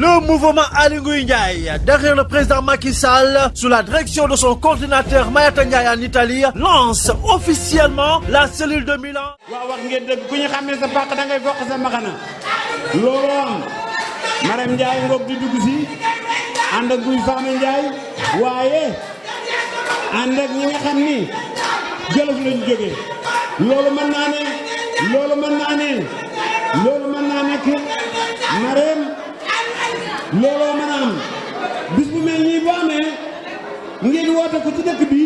Le mouvement Aly Ngouille Ndiaye, derrière le président Macky Sall, sous la direction de son coordinateur Mayata Ndiaye en Italie, lance officiellement la cellule de Milan. waaw wax ngeen dëgg ku ñu xamee sa pàq da ngay bokk sa mbaxana loolu am Marème Ndiaye ngoog di dugg si ànd ak Guy Fama Ndiaye waaye ànd ak ñi nga xam ni Jolof lañu jógee loolu mën naa ne loolu mën naa ne loolu mën naa nekk Marème looloo mën a am bis bu mel nii bu amee ngeen woote ko ci dëkk bi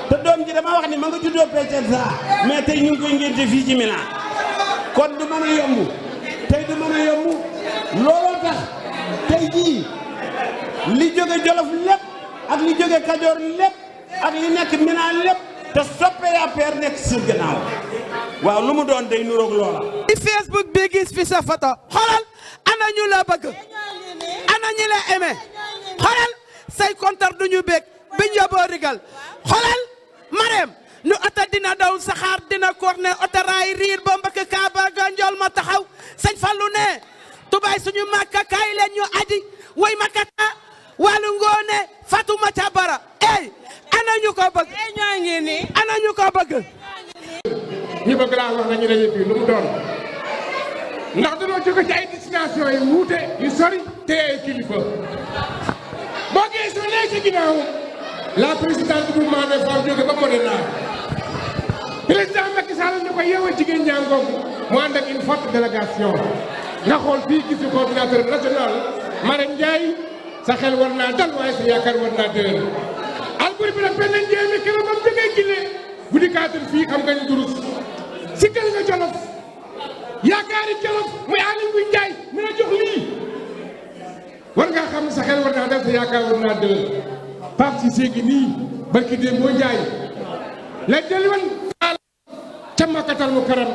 te doom ji dama wax ni ma nga juddoo Piacenza mais tey ñu ngi koy ngénte fii ci Milan kon du mën a yomb tey du mën a yomb looloo tax tey jii li jóge Jolof lépp ak li jóge Kajoor lépp ak li nekk Milan lépp te soppee APR nekk si gannaaw waaw lu mu doon day nuroog loola. ci Facebook bi gis fi sa photo xoolal ana ñu la bëgg ana ñi la aimé xoolal say kontar duñu bég biñ yóbboo rigal xoolal Marème nu oto dina daw saxaar dina korne oto raay riir ba mbëkk Kaaba ga njool ma taxaw sëñ Fallu ne tubaay suñu Makka kaay leen ñu aji way Makkata wàllu ngoone Fatuma ca bara ey ana ñu ko bëgg ñoo ngi ni ana ñu ko bëgg ñu bëgg laa wax nañu daje fii lu mu doon ndax dañoo jóge ci ay destination yi wuute yu sori te ay kilifa boo gee soo nee ci ginnaaw la présidente du mouvement des femmes jóge ba Modena président Macky Sall ne ko yeewal jigéen ñaa ngoog mu ànd ak une forte délégation nga xool fii gis coordinateur national Marème Ndiaye sa xel war naa dal waaye sa yaakaar war naa dëgër Alboury bi nag benn njéem mi keroog ba mu jógee Guinée bu di kaatal fii xam nga ñu durus si kër nga Jolof yaakaari Jolof muy Aly Ngouille Ndiaye mi la jox lii war ngaa xam ne sa xel war naa dal sa yaakaar war naa dëgër Pape Cissé gi nii barki démb boo Ndiaye la jëli woon ca Makkatal Mukarram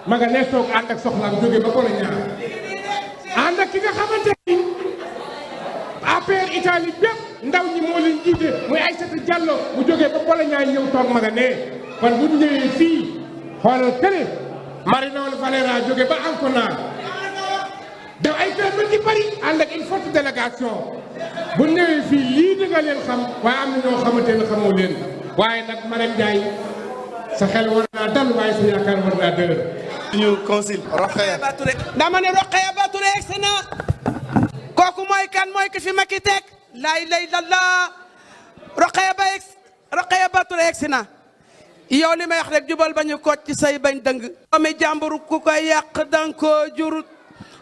ma nga nee toog ànd ak soxlaam jóge ba Pologne ànd ak ki nga xamante ni APR Italie bépp ndaw ñi moo leen jiite muy Aïssata Diallo mu jógee ba Pologne ñëw toog ma nga nee kon bu ñëwee fii xoolal kële Marinol Valera jóge ba Ancona def ay kilomètres yu bari ànd ak une forte délégation bu ñëwee fii lii di nga leen xam waaye am na ñoo xamante ne xamoo leen waaye nag Marème Ndiaye sa xel war naa dal waaye sa yaakaar war naa dëgër. ñu consul Rokhaya Touré dama ne Rokhaya Ba Touré egsi na kooku mooy kan mooy ki fi Macky teg lay la Rokhaya Ba Touré egsi na yow li may wax rek jubal bañu ko ci say bañ dëng doomi jàmbur ku ko yàq danga ko jurut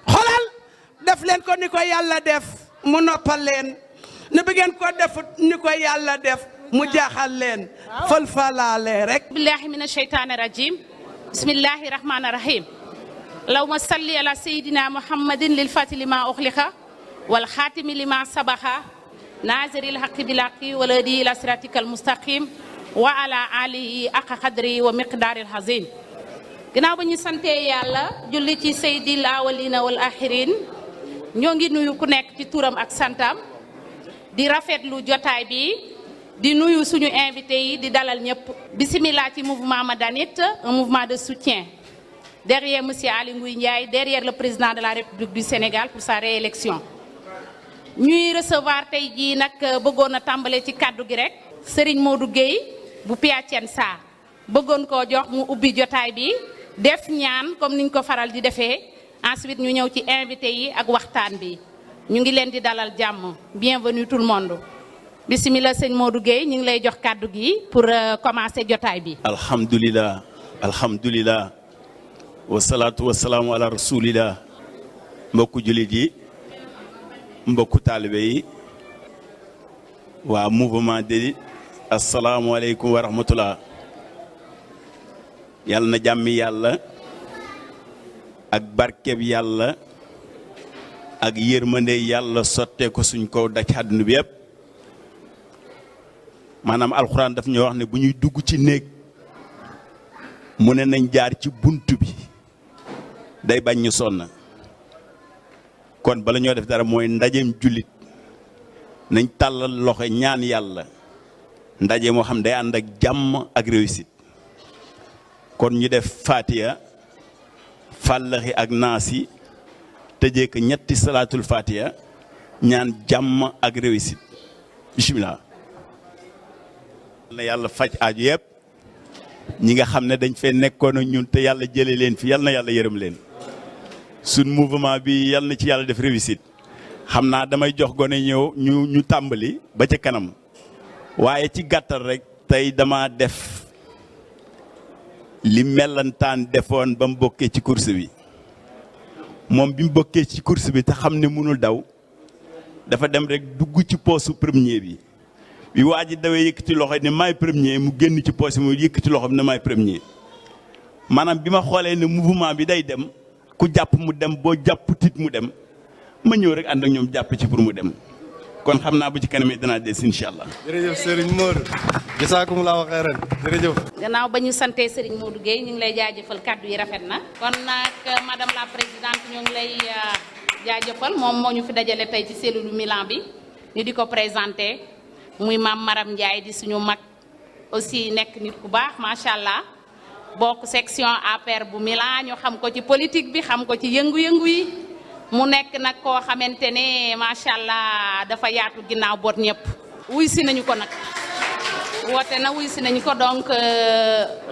xolal def leen ko ni ko yàlla def mu noppal leen ne bi ngeen ko defut ni ko yàlla def mu jaaxal leen fal falaale rek billahi mina sheytaani rajim bismillahi rahmani rahim allahumma salli ala sayidina muhammadin lil fati lima uxliqa wal xaatimi lima sabaxa naziril haqi bil haqi wal hadi ila siratikal mustaqim wa ala alihi aqa xadri wa miqdaaril hazim ginnaaw ba ñu santee yàlla julli ci sayyidil awalina wal axirin ñoo ngi nuyu ku nekk ci turam ak santam di rafetlu jotaay bi di nuyu suñu invité yi di dalal ñëpp bismillah ci mouvement Madanit un mouvement de soutien derrière monsieur Aly Ngouille Ndiaye derrière le président de la République du Sénégal pour sa réélection ñuy recevoir tey jii nag bëggoon a tàmbale ci kàddu gi rek Serigne Modou Gueye bu Piacenza bëggoon koo jox mu ubbi jotaay bi def ñaan comme niñ ko faral di defee ensuite ñu ñëw ci invité yi ak waxtaan bi ñu ngi leen di dalal jàmm bienvenue tout le monde bismillah sëñ Modou Gueye ñu ngi lay jox kàddu gi pour commencer jotaay bi. alhamdulilah wasalaatu wasalaamu ala rasulillah mbokku jullit yi mbokku taalibe yi waa mouvement de asalaamualeykum wa rahmatullah yàlla na jàmmi yàlla ak barkeb yàlla ak yërmande yàlla sottee ko suñ ko daj àdduna bi yëpp maanaam alxuraan daf ñoo wax ne bu ñuy dugg ci néeg mu ne nañ jaar ci bunt bi day bañ ñu sonn kon bala ñoo def dara mooy ndajeem jullit nañ tàllal loxo ñaan yàlla ndaje moo xam day ànd ak jàmm ak réussite kon ñu def Fatiha fàllaxi ak naasi tëjee ko ñetti salaatul fatiha ñaan jàmm ak réussite bismillah. na yàlla faj aaju yëpp ñi nga xam ne dañ fee nekkoon ak ñun te yàlla jëlee leen fi yal na yàlla yërëm leen suñ mouvement bi yal na ci yàlla def réussite. xam naa damay jox gone ñëw ñu tàmbali ba ca kanam waaye ci gàttal rek tey dama def li mellantaan defoon ba mu bokkee ci course bi moom bi mu bokkee ci course bi te xam ne mënul daw dafa dem rek dugg ci poosu premier bi waa ji dawee yëkkati loxo ne maay premier mu génn ci poos mu yëkkati loxo ne maay premier maanaam bi ma xoolee ne mouvement bi day dem ku jàpp mu dem boo jàpp tit mu dem ma ñëw rek ànd ak ñoom jàpp ci pour mu dem kon xam naa bu ci kanam dinaa des incha allah. jërëjëf Serigne Modou. jazaakumullaahu xayran jërëjëf. gannaaw ba ñu santee Serigne Modou Gueye ñu ngi lay jaajëfal kàddu yi rafet na. kon nag madame la présidente ñu ngi lay jaajëfal moom moo ñu fi dajale tey ci cellule Milan bi ñu di ko présenté muy maam Maram Ndiaye di suñu mag aussi nekk nit ku baax macha allah bokk section APR bu Milan ñu xam ko ci politique bi xam ko ci yëngu-yëngu yi. mu nekk nag koo xamante ne macha allah dafa yaatu ginnaaw boot ñëpp wuy si nañu ko nag woote na wuy si nañu ko donc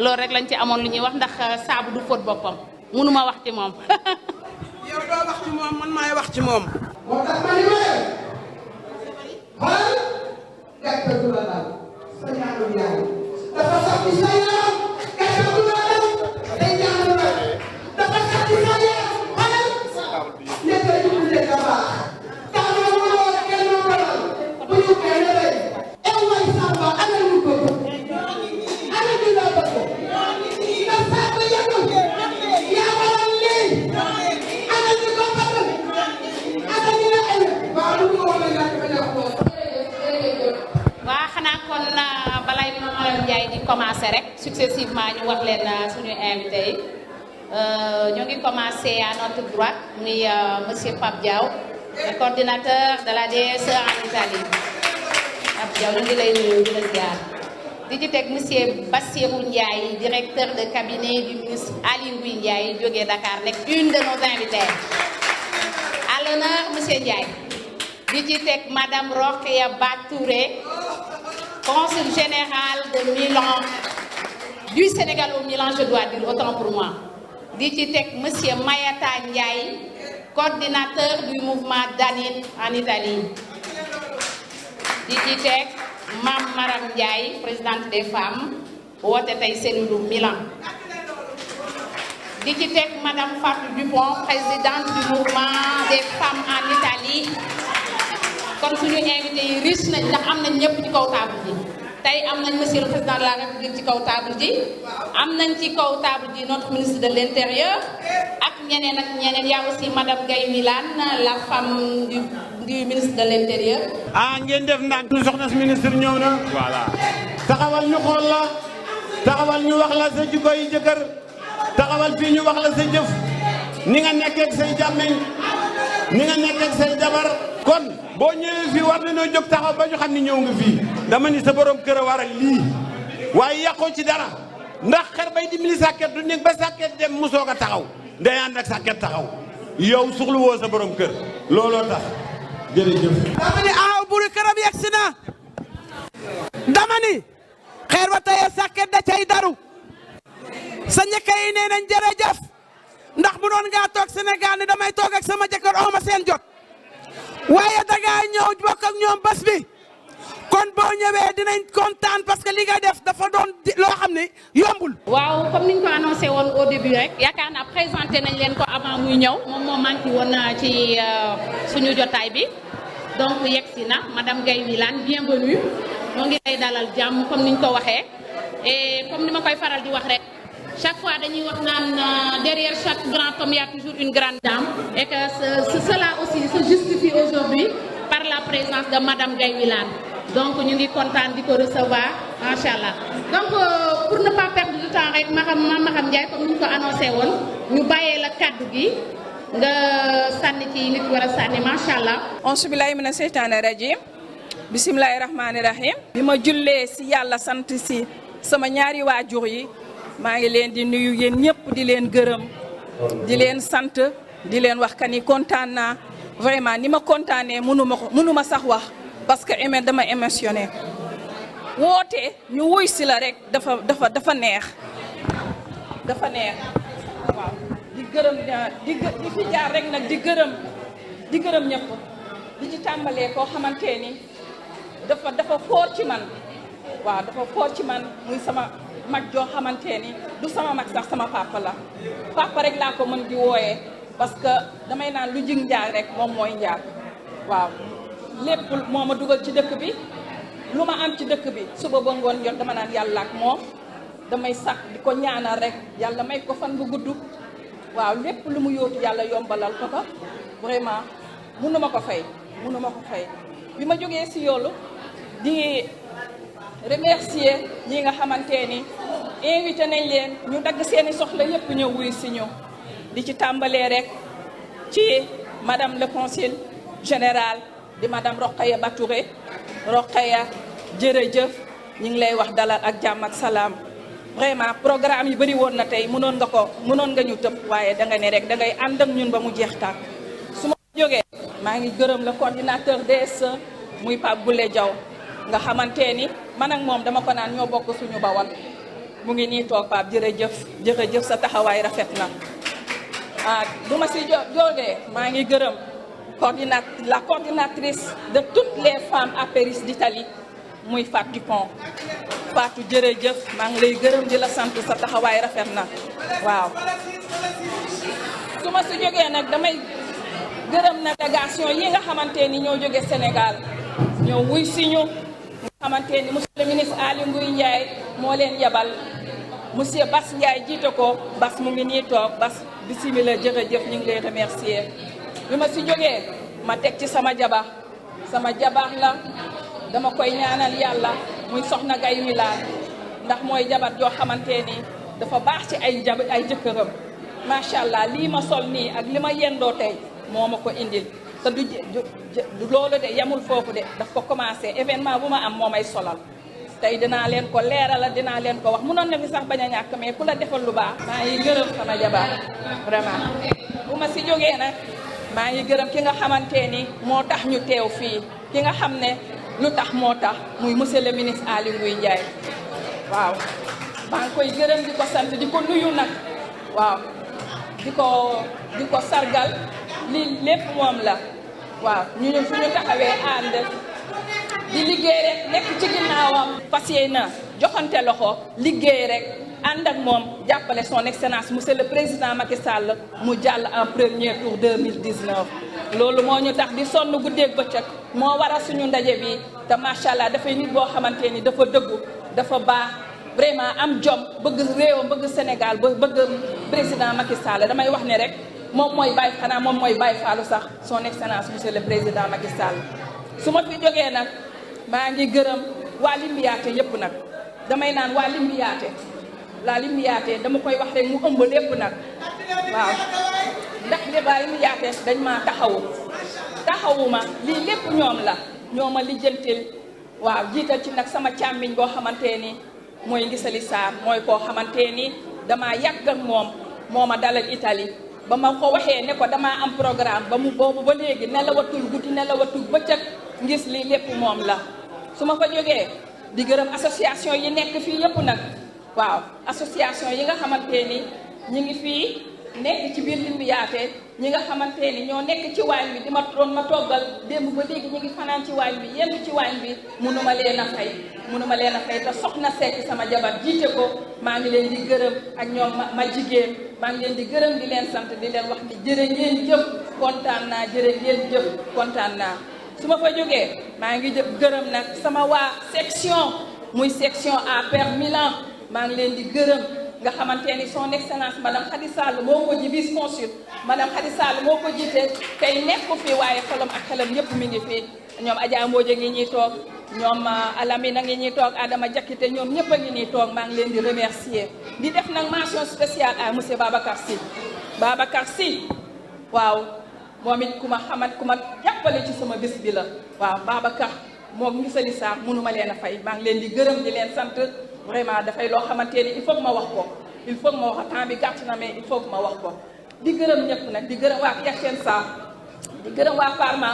loolu rek lañ ci amoon lu ñuy wax ndax saabu du fóot boppam mënuma wax ci moom. yow doo wax ci moom man maay wax ci moom. moo tax ma ni ma leen xool gàttal du la daal sa ñaanu yaay dafa sax ci sa yaram gàttal du la daal day ñaanu la dafa sax ci sa yaram commencé rek successivement ñu wax leen suñu invité yi ñu ngi commencé à notre droite muy monsieur Pape Diaw le coordinateur de la DSE en Italie Pape Diaw ñu ngi lay nuyu di la ziar di ci teg monsieur Bassirou Ndiaye directeur de cabinet du ministre Aly Ngouille Ndiaye jógee Dakar nekk une de nos invités à l'honneur monsieur Ndiaye di ci teg madame Rokhaya Batouré consul général de Milan, du Sénégal au Milan, je dois dire, autant pour moi. Di ci teg monsieur Mayata Ndiaye, coordinateur du mouvement Danit en Italie. Di ci teg Mame Maram Ndiaye, présidente des femmes, woote tey cellule Milan. Di ci teg madame Fatou Dupont, présidente du mouvement des femmes en Italie. kon suñu invité yi riche nañ ndax am nañ ñëpp ci kaw table ji tey am nañ monsieur le président de la république ci kaw table ji am nañ ci kaw table ji notre ministre de l'intérieur ak ñeneen yaa aussi madame Gaye Wilane la femme du ministre de l'intérieur. ngeen def ndànk ñu soxna si ministre ñëw na. voilà taxawal ñu xool la taxawal ñu wax la sa jikko yi jëkkër taxawal fii ñu wax la sa jëf ni nga nekk ak say jàmmeñ ni nga nekk ak say jabar kon. boo ñëwee fii war nañoo jóg taxaw ba ñu xam ni ñëw nga fii dama ni sa borom kër a waral lii waaye yàqoo ci dara ndax xer bay dimbali sàkket du nekk ba sàkket dem mu soog a taxaw day ànd ak sàkket taxaw yow suxlu woo sa borom kër looloo tax jërëjëf. dama ni aaw buri këram yegg si na dama ni xeer ba tey sàkket da cay daru sa njëkk yi nee nañ jërëjëf ndax bu doon ngaa toog Sénégal ni damay toog ak sama jëkkër ooma seen jot. waaye dangaa ñëw bokk ak ñoom bés bi kon boo ñëwee dinañ kontaan parce que li nga def dafa doon loo xam ne yombul. waaw comme niñ ko annoncé woon au début rek yaakaar naa présenté nañ leen ko avant muy ñëw moom moo manqué woon ci suñu jotaay bi donc yegg si na madame Gaye Wilane bienvenue moo ngi lay dalal jàmm comme niñ ko waxee et comme ni ma koy faral di wax rek. Chaque fois dañuy wax naan derrière chaque grand homme il y a toujours une grande dame et que cela aussi se justifie aujourd'hui par la présence de madame Gaye Wilane donc ñu ngi kontaan di ko recevoir macha allah donc pour ne pas perdre du temps rek Maham Ndiaye comme ni ñu ko annoncé woon ñu bàyyee la kaddu gi nga sànni ci nit war a sànni macha allah. auzu billaahi mina seytaani rajiim bismillaahi rahmaani rahiim. bi ma jullee si yàlla sant si sama ñaari waajur yi. maa ngi leen di nuyu yéen ñëpp di leen gërëm di leen sant di leen wax que ni kontaan naa vraiment ni ma kontaanee mënuma sax wax parce que dama émotionné woote ñu wuy si la rek dafa neex waaw di gërëm di fi jaar rek nag di gërëm ñëpp di ci tàmbalee koo xamante ni dafa foor ci man waaw dafa foor ci man muy sama mag joo xamante ni du sama mag sax sama papa la papa rek laa ko mën di wooyee parce que damay naan lu jig njaag rek moom mooy njaag waaw lépp moo ma dugal ci dëkk bi lu ma am ci dëkk bi suba ba ngoon jot dama naan yàlla ak moom damay sax di ko ñaanal rek yàlla may ko fan bu gudd waaw lépp lu mu yóotu yàlla yombalal ko ko vraiment mënuma ko fay bi ma jógee si yoolu di remercier ñi nga xamante ni invité nañ leen ñu dagg seeni soxla yépp ñëw wuy si ñu di ci tàmbalee rek ci madame le consul général di madame Rokhaya Batouré Rokhaya jërëjëf ñu ngi lay wax dalal ak jàmm ak salaam vraiment programme yi bëri woon na tey mënoon nga ñu tëb waaye da nga ne rek da ngay ànd ak ñun ba mu jeex tàkk su ma jógee maa ngi gërëm le coordinateur DSE muy Pape Boulé Diaw nga xamante ni man ak moom dama ko naan ñoo bokk suñu bawal mu ngi nii toog Pape jërëjëf sa taxawaay rafet na bu ma si jógee maa ngi gërëm la coordinatrice de toutes les femmes apéristes d'Italie muy Fatou Dupont Fatou jërëjëf maa ngi lay gërëm di la sant sa taxawaay rafet na waaw su ma si jógee nag damay gërëm na délégation yi nga xamante ni ñoo jóge Sénégal ñoo wuy si ñu nga xamante ni monsieur le ministre Aly Ngouille Ndiaye moo leen yabal monsieur Bass Ndiaye jiite ko Bass mu ngi nii toog Bass bismillah jërëjëf ñu ngi lay remercier bi ma si jógee ma teg ci sama jabar la dama koy ñaanal yàlla muy soxna Gaye Wilane ndax mooy jabar joo xamante ni dafa baax ci ay jëkkëram macha allah lii ma sol nii ak li ma yendoo tey moo ma ko indil te du loolu de yamul foofu de daf ko commencé événement bu ma am moo may solal tey dinaa leen ko leerala dinaa leen ko wax munoon na fi sax bañ a ñàkk mais ku la defal lu baax maa ngi gërëm sama jabar vraiment bu ma si jógee nag maa ngi gërëm ki nga xamante ni moo tax ñu teew fii ki nga xam ne lu tax moo tax muy monsieur le ministre Aly Ngouille Ndiaye waaw maa ngi koy gërëm di ko sant di ko nuyu nag waaw di ko sargal lii lépp moom la waaw ñu suñu taxawee ànd di liggéey rek nekk ci ginnaawam fas yéene joxante loxo liggéey rek ànd ak moom jàppale son excellence monsieur le président Macky Sall mu jàll en premier tour 2019 loolu moo ñu tax di sonn guddeeg bëccëg moo waral suñu ndaje bi te macha allah dafay nit boo xamante ni dafa dëggu dafa baax vraiment am jom bëgg réewam bëgg Sénégal bëgg président Macky Sall damay wax ne rek moom mooy Baye Fallou sax son excellence monsieur le président Macky Sall su ma fi jógee nag maa ngi gërëm waa Limbiyaate yëpp nag damay naan waa Limbiyaate dama koy wax rek mu ëmb lépp nag waaw ndax li waa Limbiyaate dañ maa taxawuma lii lépp ñoo ma lijjantil waaw jiital ci nag sama càmmiñ boo xamante ni mooy Ngisali Sarr mooy koo xamante ni damaa yàgg ak moom moo ma dalal Italie ba ma ko waxee ne ko damaa am programme ba mu boobu ba léegi nelawatul guddi nelawatul bëccëg ngis lii lépp moom la su ma fa jógee di gërëm association yi nekk fii yëpp nag waaw association yi nga xamante ni ñi ngi fii nekk ci biir Limbiyaate ñi nga xamante ni ñoo nekk ci waañ bi di ma doon ma toggal démb ba léegi ñi ngi fanaan ci waañ bi yenn ci waañ bi mënuma leen a fay te soxna Seck sama jabar jiite ko maa ngi leen di gërëm ak ñoom ma jigéen maa ngi leen di gërëm di leen sant di leen wax ni jërë ngeen jëf kontaan naa su ma fa jógee maa ngi gërëm nag sama waa section muy section APR Milan maa ngi leen di gërëm nga xamante ni son excellence madame Khady Sall moo ko ji vice consul madame Khady Sall moo ko jiite tey nekku fi waaye xolam ak xelam yëpp mi ngi fi ñoom Adja Mbodj ngi ñuy toog ñoom Alamina ngi ñuy toog Adama Diakité ñoom ñëpp a ngi ñuy toog maa ngi leen di remercier di def nag mention spéciale à monsieur Babacar Sy waaw moom it ku ma jàppale ci sama bés bi la waaw Babacar moom Ngisali Sarr mënuma leen a fay maa ngi leen di gërëm di leen sant vraiment dafay loo xamante ni il faut que ma wax ko temps bi gàtt na mais il faut que ma wax ko di gërëm ñëpp nag di gërëm waa Piacenza di gërëm waa Parma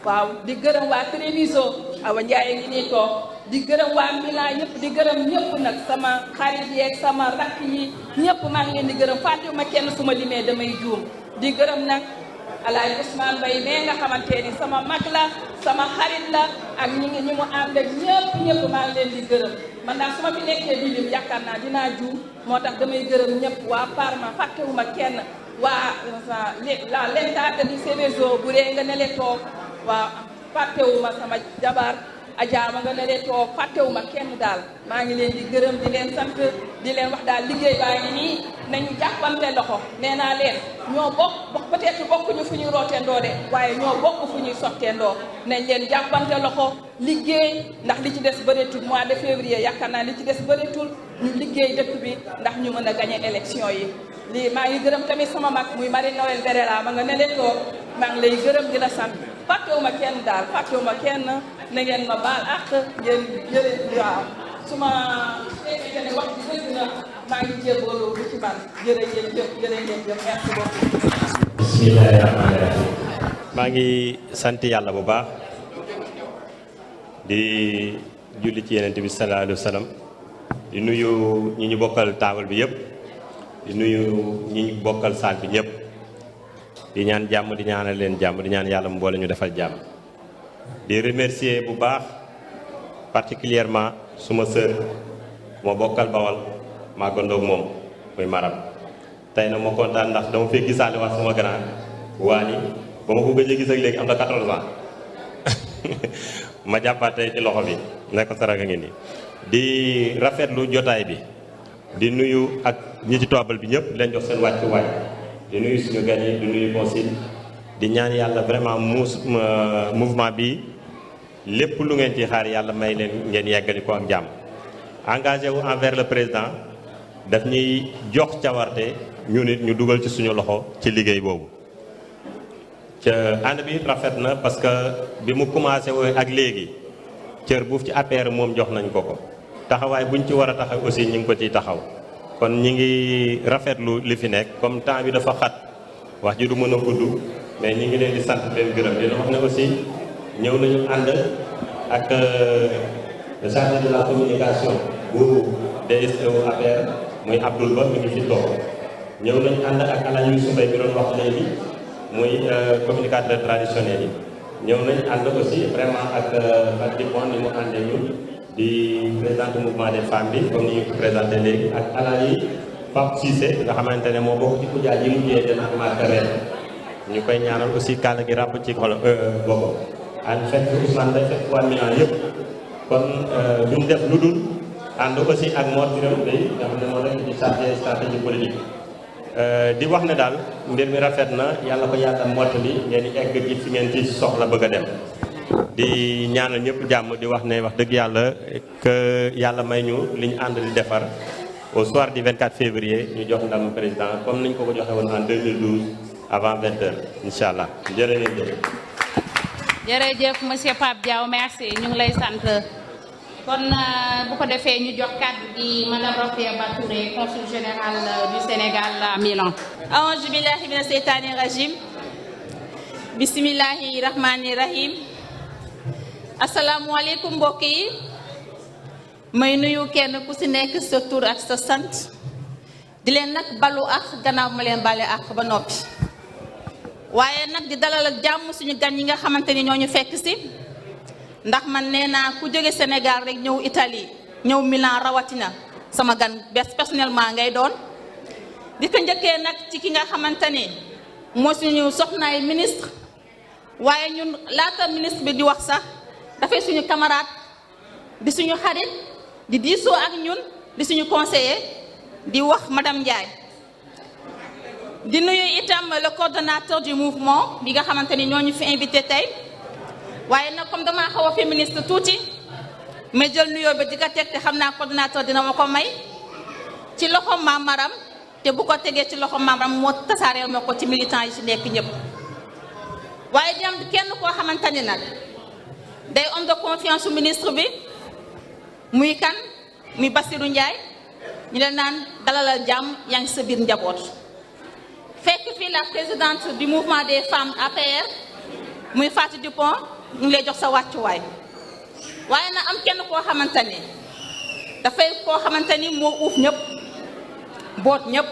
waaw di gërëm waa Treviso Awa Ndiaye ngi nii toog di gërëm waa Milan yëpp di gërëm ñëpp nag sama xarit yeeg sama rakk yi ñëpp maa ngi leen di gërëm fàttewuma kenn su ma limee damay juum di gërëm nag Alaaji Ousmane Mbaye mais nga xamante ni sama mag la sama xarit la ak ñi mu ànd ak ñëpp maa ngi leen di gërëm man daal su ma fi nekkee di lim yaakaar naa dinaa juum moo tax damay gërëm ñëpp waa Parma fàttewuma kenn waa la lentata di Seveso bu dee nga ne le toog waaw fàttewuma sama jabar ajaama nga ne le toog fàttewuma kenn daal maa ngi leen di gërëm di leen sant di leen wax daal liggéey baa ngi nii nañu jàppante loxo nee naa leen ñoo bokk peut-être bokkuñu fu ñuy rooteendoo de waaye ñoo bokk fu ñuy sotteendoo nañ leen jàppante loxo liggéey ndax li ci des bëreetul mois de février yaakaar naa li ci des bëreetul ñu liggéey dëkk bi ndax ñu mën a gagner élection yi lii maa ngi gërëm tamit sama mag muy Marie Noël Verera ma nga ne leen toog maa ngi lay gërëm di la sant fàttewuma kenn daal fàttewuma kenn na ngeen ma baal ak ngeen jëlee waaw su ma fekkee ne wax bi dëgg na maa ngi jébalu lu ci man jërëjëf merci beaucoup. bismillahi rahmaani rahim. maa ngi sant yàlla bu baax di julli ci Yonent bi sallallahu alayhi wa sallam di nuyu ñi ñu bokkal taabal bi yëpp di nuyu ñi ñu bokkal saal bi ñëpp di ñaan jàmm di ñaanal leen jàmm di ñaan yàlla mu boole ñu defal jàmm. di remercier bu baax particulièrement suma sœur moo bokkal Bawal maa gondoog moom muy Maram tey na ma kontaan ndax dama fee gisaale wax sama grand waani ba ma ko gëj a gis ak léegi am na 14 ans ma jàppaat tey ci loxo bi ne ko saraka ngi nii di rafetlu jotaay bi di nuyu ak ñi ci toobal bi ñëpp leen jox seen wàccuwaay di nuyu suñu gan yi di nuyu consul di ñaan yàlla vraiment mouvement bi lépp lu ngeen ci xaar yàlla may leen ngeen yeggali ko ak jàmm engagé wu envers le président daf ñuy jox cawarte ñu nit ñu dugal ci suñu loxo ci liggéey boobu ca ànd bi rafet na parce que bi mu commencé woo ak léegi cër buuf ci APR moom jox nañ ko ko taxawaay buñ ci war a taxaw aussi ñu ngi ko ciy taxaw kon ñi ngi rafetlu li fi nekk comme temps bi dafa xat wax ji du mën a gudd mais ñi ngi leen di sant leen gërëm dina wax ne aussi ñëw nañu ànd ak le chargé de la communication bu DSO APR muy Abdoul Ba mi ngi fi toog ñëw nañu ànd ak Alain Youssou Mbaye bi doon wax léegi muy communicateur traditionnel yi ñëw nañu ànd aussi vraiment ak Fatou Bon ni mu àndee ñu di présidente mouvement des femmes bi comme ni ñu ko présenté léegi ak Alain yi Pape Cissé nga xamante ne moo bokk ci kujaay yi mujjee dem ak marque ren ñu koy ñaanal aussi kàlla gi ràpp ci xol boobu ànd fekk Ousmane day fekk waa Milan yëpp kon duñ def lu dul ànd aussi ak Mor Birame Bey nga xam ne moo nekk di chargé stratégie politique di wax ne daal mbir mi rafet na yàlla ko yàlla mottali ngeen di egg ci fi ngeen ci soxla bëgg a dem di ñaanal ñëpp jàmm di wax ne wax dëgg yàlla que yàlla may ñu li ñu ànd di defar au soir du 24 février ñu jox ndam président comme niñ ko ko joxe woon en 2012 avant 20h incha allah jërëjëf. jërëjëf monsieur Pape Diaw merci ñu ngi lay sant kon bu ko defee ñu jox kàddu gi madame Rokhaya Touré consul général du Sénégal à Milan. Aouzu billahi mina seytaani rajim bismillahi rahmani rahim asalaamualeykum mbokk yi may nuyu kenn ku si nekk sa tur ak sa sant di leen nag balu ak gannaaw ma leen bale ak ba noppi waaye nag di dalal ak jàmm suñu gan yi nga xamante ni ñoo ñu fekk si ndax man nee naa ku jóge Sénégal rek ñëw Italie ñëw Milan rawatina sama gan personnellement ngay doon di ko njëkkee nag ci ki nga xamante ni moo suñu soxnaay ministre waaye ñun laata ministre bi di wax sax dafay suñu camarade di suñu xarit di diisoo ak ñun di suñu conseiller di wax madame Ndiaye di nuyu itam le coordonnateur du mouvement bi nga xamante ni ñoo ñu fi invité tey waaye nag comme damaa xaw a féministe tuuti mais jël nuyoo bi di ko teg te xam naa coordonnateur dina ma ko may ci loxo Maam Maram te bu ko tegee ci loxo Maam Maram moo tasaareel ma ko ci militant yi ci nekk ñëpp waaye di am kenn koo xamante ni nag day homme de confiance su ministre bi muy kan muy Bassirou Ndiaye ñu leen naan dalalal jàmm yaa ngi sa biir njaboot fekk fii la présidente du mouvement des femmes APR muy Fatou Dupont ñu ngi lay jox sa wàccuwaay waaye na am kenn koo xamante ni dafay koo xamante ni moo uuf ñëpp boot ñëpp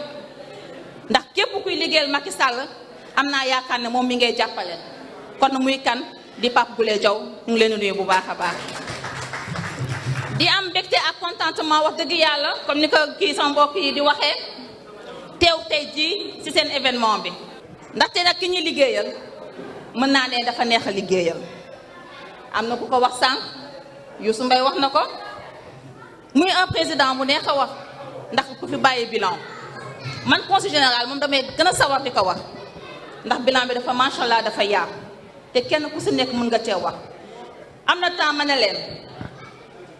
ndax képp kuy liggéeyal Macky Sall am naa yaakaar ne moom mi ngay jàppale kon muy kan di Pape Boulé Diaw ñu ngi leen di nuyu bu baax a baax. di am mbégte ak contentement wax dëgg yàlla comme ni ko kii sama mbokk yi di waxee teew tey jii ci seen événement bi ndaxte nag ki ñuy liggéeyal mën naa ne dafa neex a liggéeyal am na ku ko wax sànq Youssou Mbaye wax na ko muy un président bu neex a wax ndax ku fi bàyyi bilan man conseil général moom damay gën a sawar di ko wax ndax bilan bi dafa macha allah dafa yaar te kenn ku si nekk mën nga cee wax am na temps ma ne leen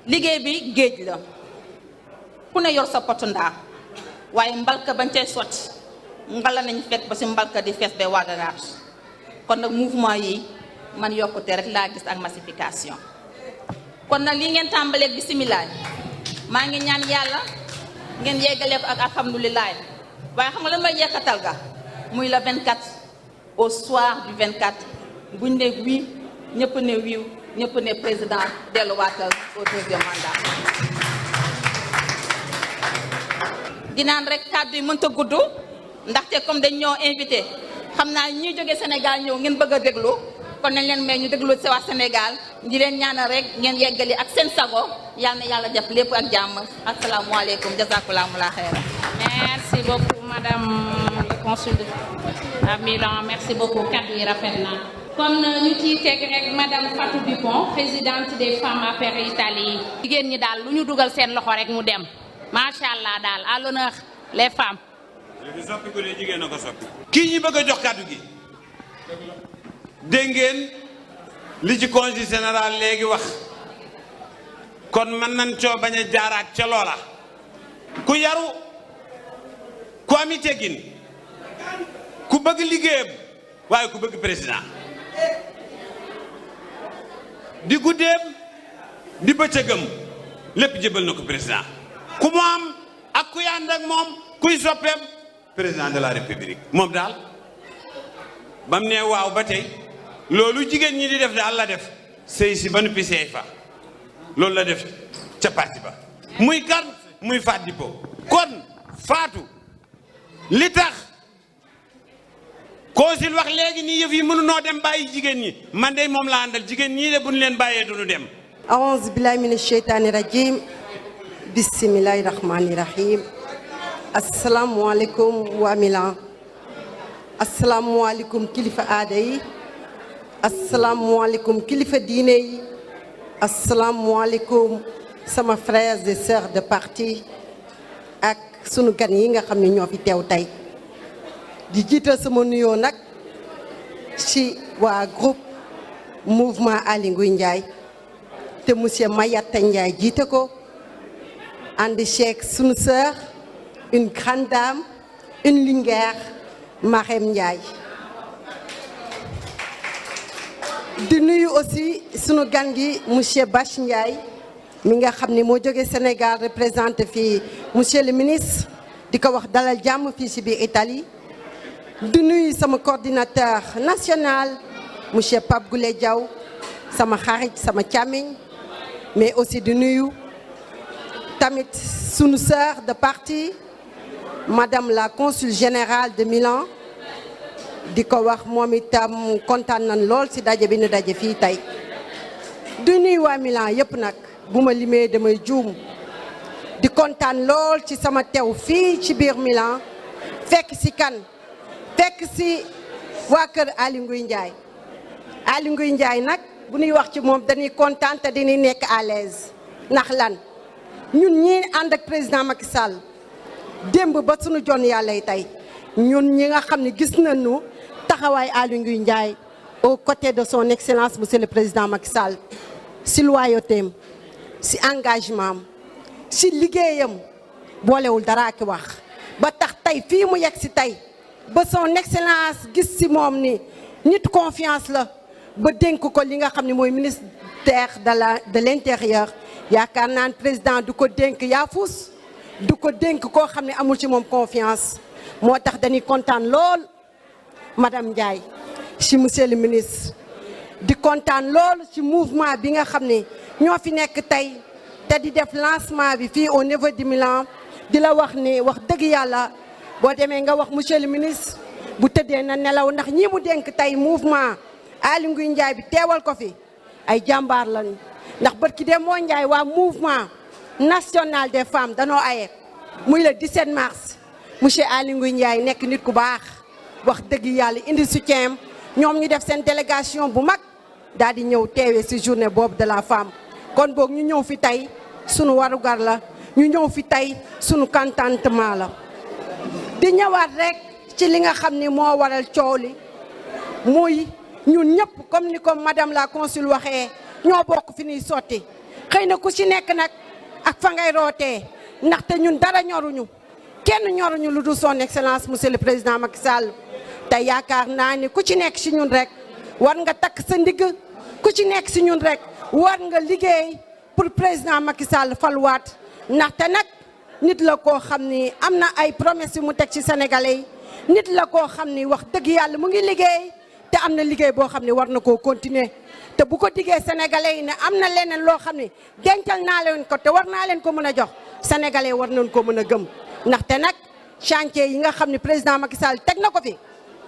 liggéey bi géej la ku ne yor sa potu ndaa waaye mbalka bañ cay sotti ngala nañ fekk ba si mbalka di fees ba waagaraat kon nag mouvement yi man yokkute rek laa gis ak massification kon nag lii ngeen tàmbaleeg bisimilah maa ngi ñaan yàlla ngeen yeggale ko ak alhamdulilah waaye xam nga lan may yekkatal ga muy le 24 au soir du 24 buñ ne oui ñëpp ne wiiw ñëpp ne président delluwaatal au deuxième mandat. dinaan rek kàddu yi mënta gudd ndaxte comme dañ ñoo invité xam naa ñuy jógee Sénégal ñëw ngeen bëgg a déglu kon nañ leen may ñu déglu ci waa Sénégal di leen ñaanal rek ngeen yeggali ak seen sago yal na yàlla def lépp ak jàmm asalaamualeykum jazakumullahu khairan. Merci beaucoup madame le consul à Milan merci beaucoup kaddu yi rafet na kon ñu ciy teg rek madame Fatou Dupont présidente des femmes APR Italie. jigéen ñi daal lu ñu dugal seen loxo rek mu dem macha allah daal à l'honneur les femmes. léegi soppi ko de jigéen a ko soppi. kii ñi bëgg a jox kaddu gi dégg ngeen li ci consul général léegi wax kon mën nañ coo bañ a jaaraat ca loola ku yaru ku ami teggin ku bëgg liggéeyam waaye ku bëgg président di guddeem di bëccëgam lépp jëbal na ko président ku mu am ak kuy ànd ak moom kuy soppeem président de la république moom daal bam ne waaw ba tey loolu jigéen ñi di def daal la def sëy si ba nuppi seey fa loolu la def ca parti ba muy kan muy Fatou Dupont kon Fatou li tax consul wax léegi nii yëf yi mënunoo dem bàyyi jigéen ñi man de moom laa àndal jigéen ñii de bu ñu leen bàyyee duñu dem aouzu billahi mina sheytaani rajim bismillahi rahmani rahim asalaamualeykum waa Milan asalaamualeykum kilifa aada yi asalaamualeykum kilifa diine yi asalaamualeykum sama frères et sœurs de parti ak sunu gan yi nga xam ne ñoo fi teew tey di jiital sama nuyoo nag ci waa groupe mouvement Aly Ngouille Ndiaye te monsieur Mayata Ndiaye jiite ko ànd ceeg sunu sœur une grande dame une linguère Marème Ndiaye di nuyu aussi sunu gan gi monsieur Bach Ndiaye mi nga xam ne moo jóge Sénégal représenté fii monsieur le ministre di ko wax dalal jàmm fii ci biir Italie di nuyu sama coordinateur national monsieur Pape Boulé Diaw sama xarit sama càmmiñ mais aussi di nuyu tamit sunu sœur de parti madame la consul générale de Milan di ko wax moom itam kontaan nañ lool ci daje bi ñu daje fii tey di nuyu waa Milan yëpp nag bu ma limee damay juum di kontaan lool ci sama teew fii ci biir Milan fekk ci kan fekk ci waa kër Aly Ngouille Ndiaye Aly Ngouille Ndiaye nag bu ñuy wax ci moom dañuy kontaan te dañuy nekk à l'aise ndax lan ñun ñi ànd ak président Macky Sall démb ba suñu jon yàlla tey ñun ñi nga xam ne gis nañu taxawaay Aly Ngouille Ndiaye aux côtés de son excellence monsieur le président Macky Sall si loyautéem si engagement am si liggéeyam boolewul dara ak wax ba tax tey fii mu yegg si tey ba son excellence gis si moom ni nit confiance la ba dénk ko li nga xam ne mooy ministère de l'intérieur yaakaar naan président du ko dénk yaafus du ko dénk koo xam ne amul ci moom confiance moo tax dañuy kontaan lool madame Ndiaye ci monsieur le ministre di kontaan lool ci mouvement bi nga xam ne ñoo fi nekk tey te di def lancement bi fii au niveau du Milan di la wax ni wax dëgg yàlla boo demee nga wax monsieur le ministre bu tëddee na nelaw ndax ñi mu dénk tey mouvement Aly Ngouille Ndiaye bi teewal ko fi ay jàmbaar lañu ndax bët ki de moo Ndiaye waa mouvement national des femmes danoo aye muy le 17 mars monsieur Aly Ngouille Ndiaye nekk nit ku baax wax dëgg yàlla indi soutien ñoom ñu def seen délégation bu mag daal di ñëw teewee ci journée boobu de la femme kon boog ñu ñëw fi tey sunu warugar la ñu ñëw fi tey sunu contentement la di ñëwaat rek ci li nga xam ni moo waral coow li muy ñun ñëpp comme ni ko madame la consul waxee ñoo bokk fi ñuy sotti xëy na ku ci nekk nag ak fa ngay rootee ndaxte ñun dara ñoruñu kenn ñoruñu lu dul son excellence monsieur le président Macky Sall te yaakaar naa ni ku ci nekk ci ñun rek war nga takk sa ndigg ku ci nekk ci ñun rek war nga liggéey pour président Macky Sall faluwaat ndaxte nag nit la koo xam ni am na ay promesses yu mu teg ci sénégalais yi nit la koo xam ni wax dëgg yàlla mu ngi liggéey te am na liggéey boo xam ne war na koo continuer te bu ko diggee sénégalais yi ne am na leneen loo xam ne dencal naa leen ko te war naa leen ko mën a jox sénégalais war nañ ko mën a gëm ndaxte nag chantier yi nga xam ne président Macky Sall teg na ko fi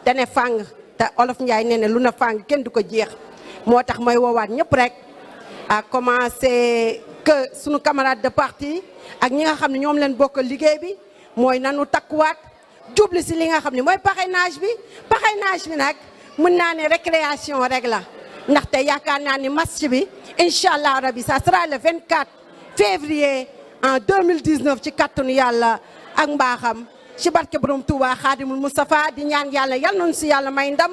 te ne fàng te Olof Ndiaye nee ne lu na fàng kenn du ko jeex moo tax mooy woowaat ñëpp rek à commencer que sunu camarade de parti ak ñi nga xam ne ñoom leen bokk liggéey bi mooy nanu takkuwaat jubli si li nga xam ne mooy parrainage bi nag mën naa ne récréation rek la ndaxte yaakaar naa ni match bi incha allah rabi ça sera le 24 février en 2019 ci kattanu yàlla ak mbaaxam ci barke borom Touba Xaadimul Moustapha di ñaan yàlla yal nañu si yàlla may ndam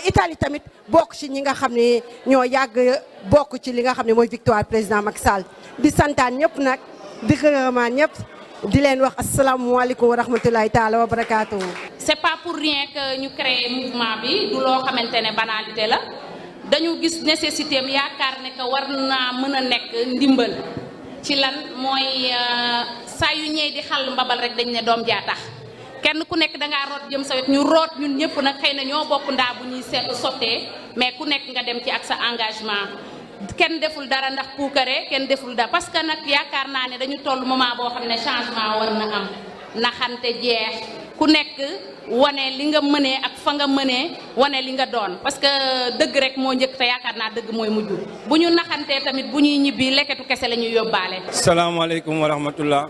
Italie tamit bokk ci ñi nga xam ne ñoo yàgg bokk ci li nga xam ne mooy victoire président Macky Sall di santaan ñëpp nag di gërëmaan ñëpp di leen wax asalaamualeykum wa rahmatulahi taala wa barakaatu. c'est pas pour rien que ñu créé mouvement bi du loo xamante ne banalité la dañu gis nécessité am yaakaar ne que war naa mën a nekk ndimbal ci lan mooy saa yu ñëwee di xàll mbabal rek dañ ne doom jaa tax kenn ku nekk da ngaa root jëm sa wet ñu root ñun ñëpp nag xëy na ñoo bokk ndaa bu ñuy sottee mais ku nekk nga dem ci ak sa engagement kenn deful dara ndax puukare kenn deful dara parce que nag yaakaar naa ne dañu toll moment boo xam ne changement war na am naxante jeex ku nekk wane li nga mënee ak fa nga mënee wane li nga doon parce que dëgg rek moo njëkk te yaakaar naa dëgg mooy mujj bu ñu naxantee tamit bu ñuy ñibbi lekketu kese la ñuy yóbbaale. salaamaaleykum wa rahmatullah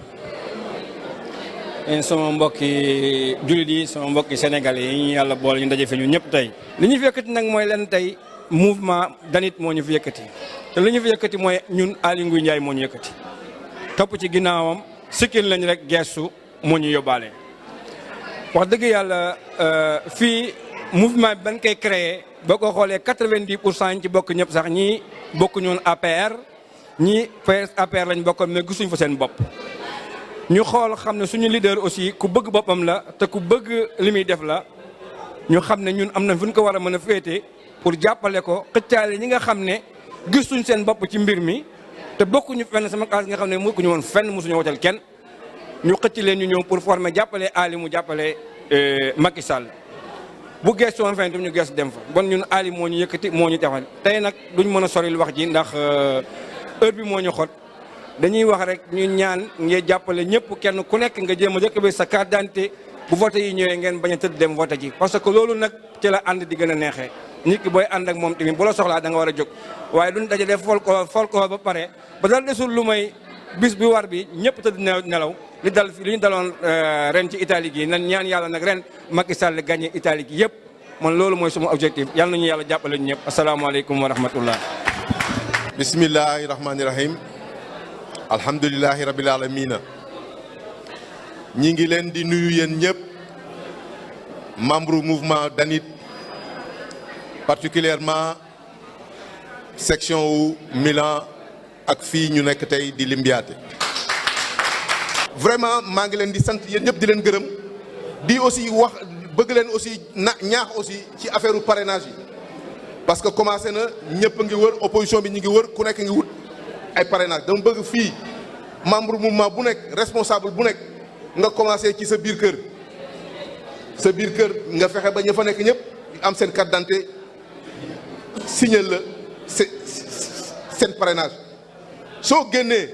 sama mbokki jullit yi sama mbokki sénégalais yi ñu yàlla boole ñu daje fi ñu ñëpp tey li ñu fi yëkkati nag mooy leen tey mouvement danit moo ñu fi yëkkati te li ñu fi yëkkati mooy ñun Aly Ngouille Ndiaye moo ñu yëkkati topp ci ginnaawam sikkil lañ rek geestu moo ñu yóbbaale. wax dëgg yàlla fii mouvement bi bañ koy créé boo ko xoolee 90% ci bokk ñëpp sax ñii bokk ñoon APR ñii APR lañ bokkoon mais gisuñ fa seen bopp. ñu xool xam ne suñu leader aussi ku bëgg boppam la te ku bëgg li muy def la ñu xam ne ñun am na fu ñu ko war a mën a féete pour jàppale ko xëccaale ñi nga xam ne gisuñ seen bopp ci mbir mi te bokkuñu fenn sama classe nga xam ne bokkuñu woon fenn mosuñu wotal kenn ñu xëcc leen ñu ñëw pour former jàppale Aly mu jàppale Macky Sall bu gestu woon fenn tam ñu gestu dem fa bon ñun Aly moo ñu yëkkati moo ñu defal tey nag duñ mën a soril wax ji ndax heure bi moo ñu xot dañuy wax rek ñu ñaan ngeen jàppale ñëpp kenn ku nekk nga jéem a jëkk bi sa carte d'identité bu vote yi ñëwee ngeen bañ a tëdd dem vote ji parce que loolu nag ci la ànd di gën a neexee nit ki booy ànd ak moom tamit bu la soxlaa da nga war a jóg waaye duñ daje def folklore ba pare ba dal desul lu may bis bi war bi ñëpp tëdd nelaw li dal fi li ñu daloon ren ci Italie gi nan ñaan yàlla nag ren Macky Sall gagné Italie gi yëpp man loolu mooy suma objectif yàlla nañu yàlla jàppale ñu ñëpp asalaamaaleykum wa rahmatullah bismillahi rahmani rahim alhamdulillahi rabbil alamina ñi ngi leen di nuyu yéen ñëpp membre mouvement danit particulièrement section wu Milan ak fii ñu nekk tey di Limbiate vraiment maa ngi leen di sant yéen ñëpp di leen gërëm di aussi wax bëgg leen aussi ñaax aussi ci affaire u parrainage yi parce que commencé na ñëpp ngi wër opposition bi ñu ngi wër ku nekk ngi wut ay parrainage dama bëgg fii membre mouvement bu nekk responsable bu nekk nga commencé ci sa biir kër nga fexe ba ña fa nekk ñëpp am seen carte d'identité signé la seen parrainage soo génnee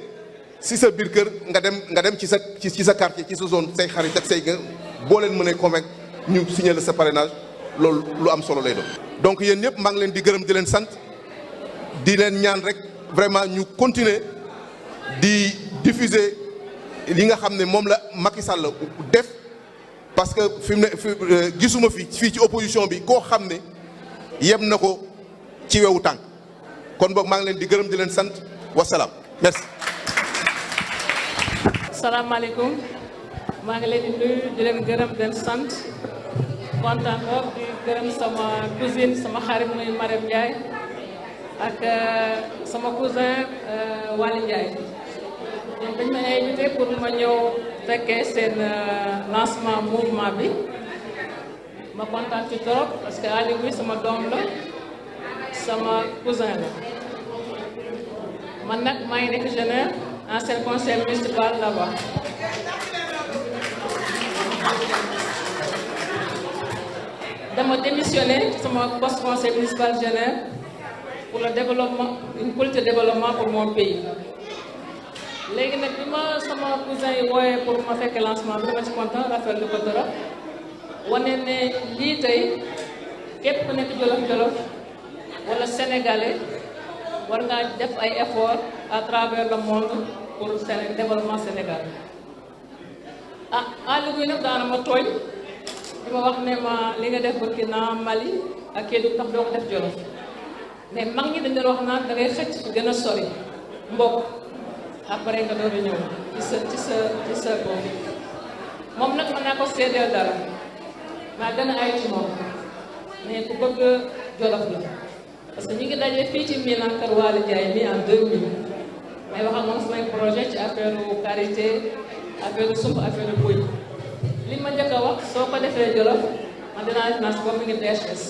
si sa biir kër nga dem ci sa quartier ci sa zone say xarit ak say boo leen mënee convaincre ñu signé la sa parrainage loolu lu am solo lay doon. donc yéen ñëpp maa ngi leen di gërëm di leen sant di leen ñaan rek vraiment ñu continuer di diffuser li nga xam ne moom la Macky Sall def parce que fi mu ne gisuma fii ci opposition bi koo xam ne yem na ko ci wewu tànk kon boog maa ngi leen di gërëm di leen sant wasalaam merci. salaamaaleykum maa ngi leen di nuyu di leen gërëm di leen sant kontaan lool di gërëm sama cousine sama xarit muy Marème Ndiaye ak sama cousin Waly Ndiaye ñoom dañ ma invité pour ma ñëw fekkee seen lancement mouvement bi ma kontaan ci trop parce que Aliou bi sama doom la sama cousin la man nag maa ngi nekk jeune ancien conseil municipal là-bas dama démissionné sama poste conseil municipal jeune pour le développement une politique de développement pour mon pays léegi nag bi ma sama cousin yi wooyee pour ma fekk lancement bi dama ci content rafetlu ko trop wane ne lii tey képp ku nekk Jolof wala sénégalais war ngaa def ay efforts à travers le monde pour le développement Sénégal ah Aliou bi nag daana ma tooñ di ma wax ne ma li nga def Burkina Mali ak Kédougou tax doo ko def Jolof mais mag ñi dañ doon wax naan da ngay xëcc fu gën a sori mbokk après nga door a ñëw ci sa bopp moom nag mën naa ko seedeel dara maa gën a ay ci moom mais ku bëgg Jolof la parce que ñu ngi daje fii ci Milan Kër Waly Ndiaye mi en 2000 may wax ak moom samay projet ci affaire karité affaire sump affaire buy li ma njëkk a wax soo ko defee Jolof man dinaa def naa si bopp mi ngi DHS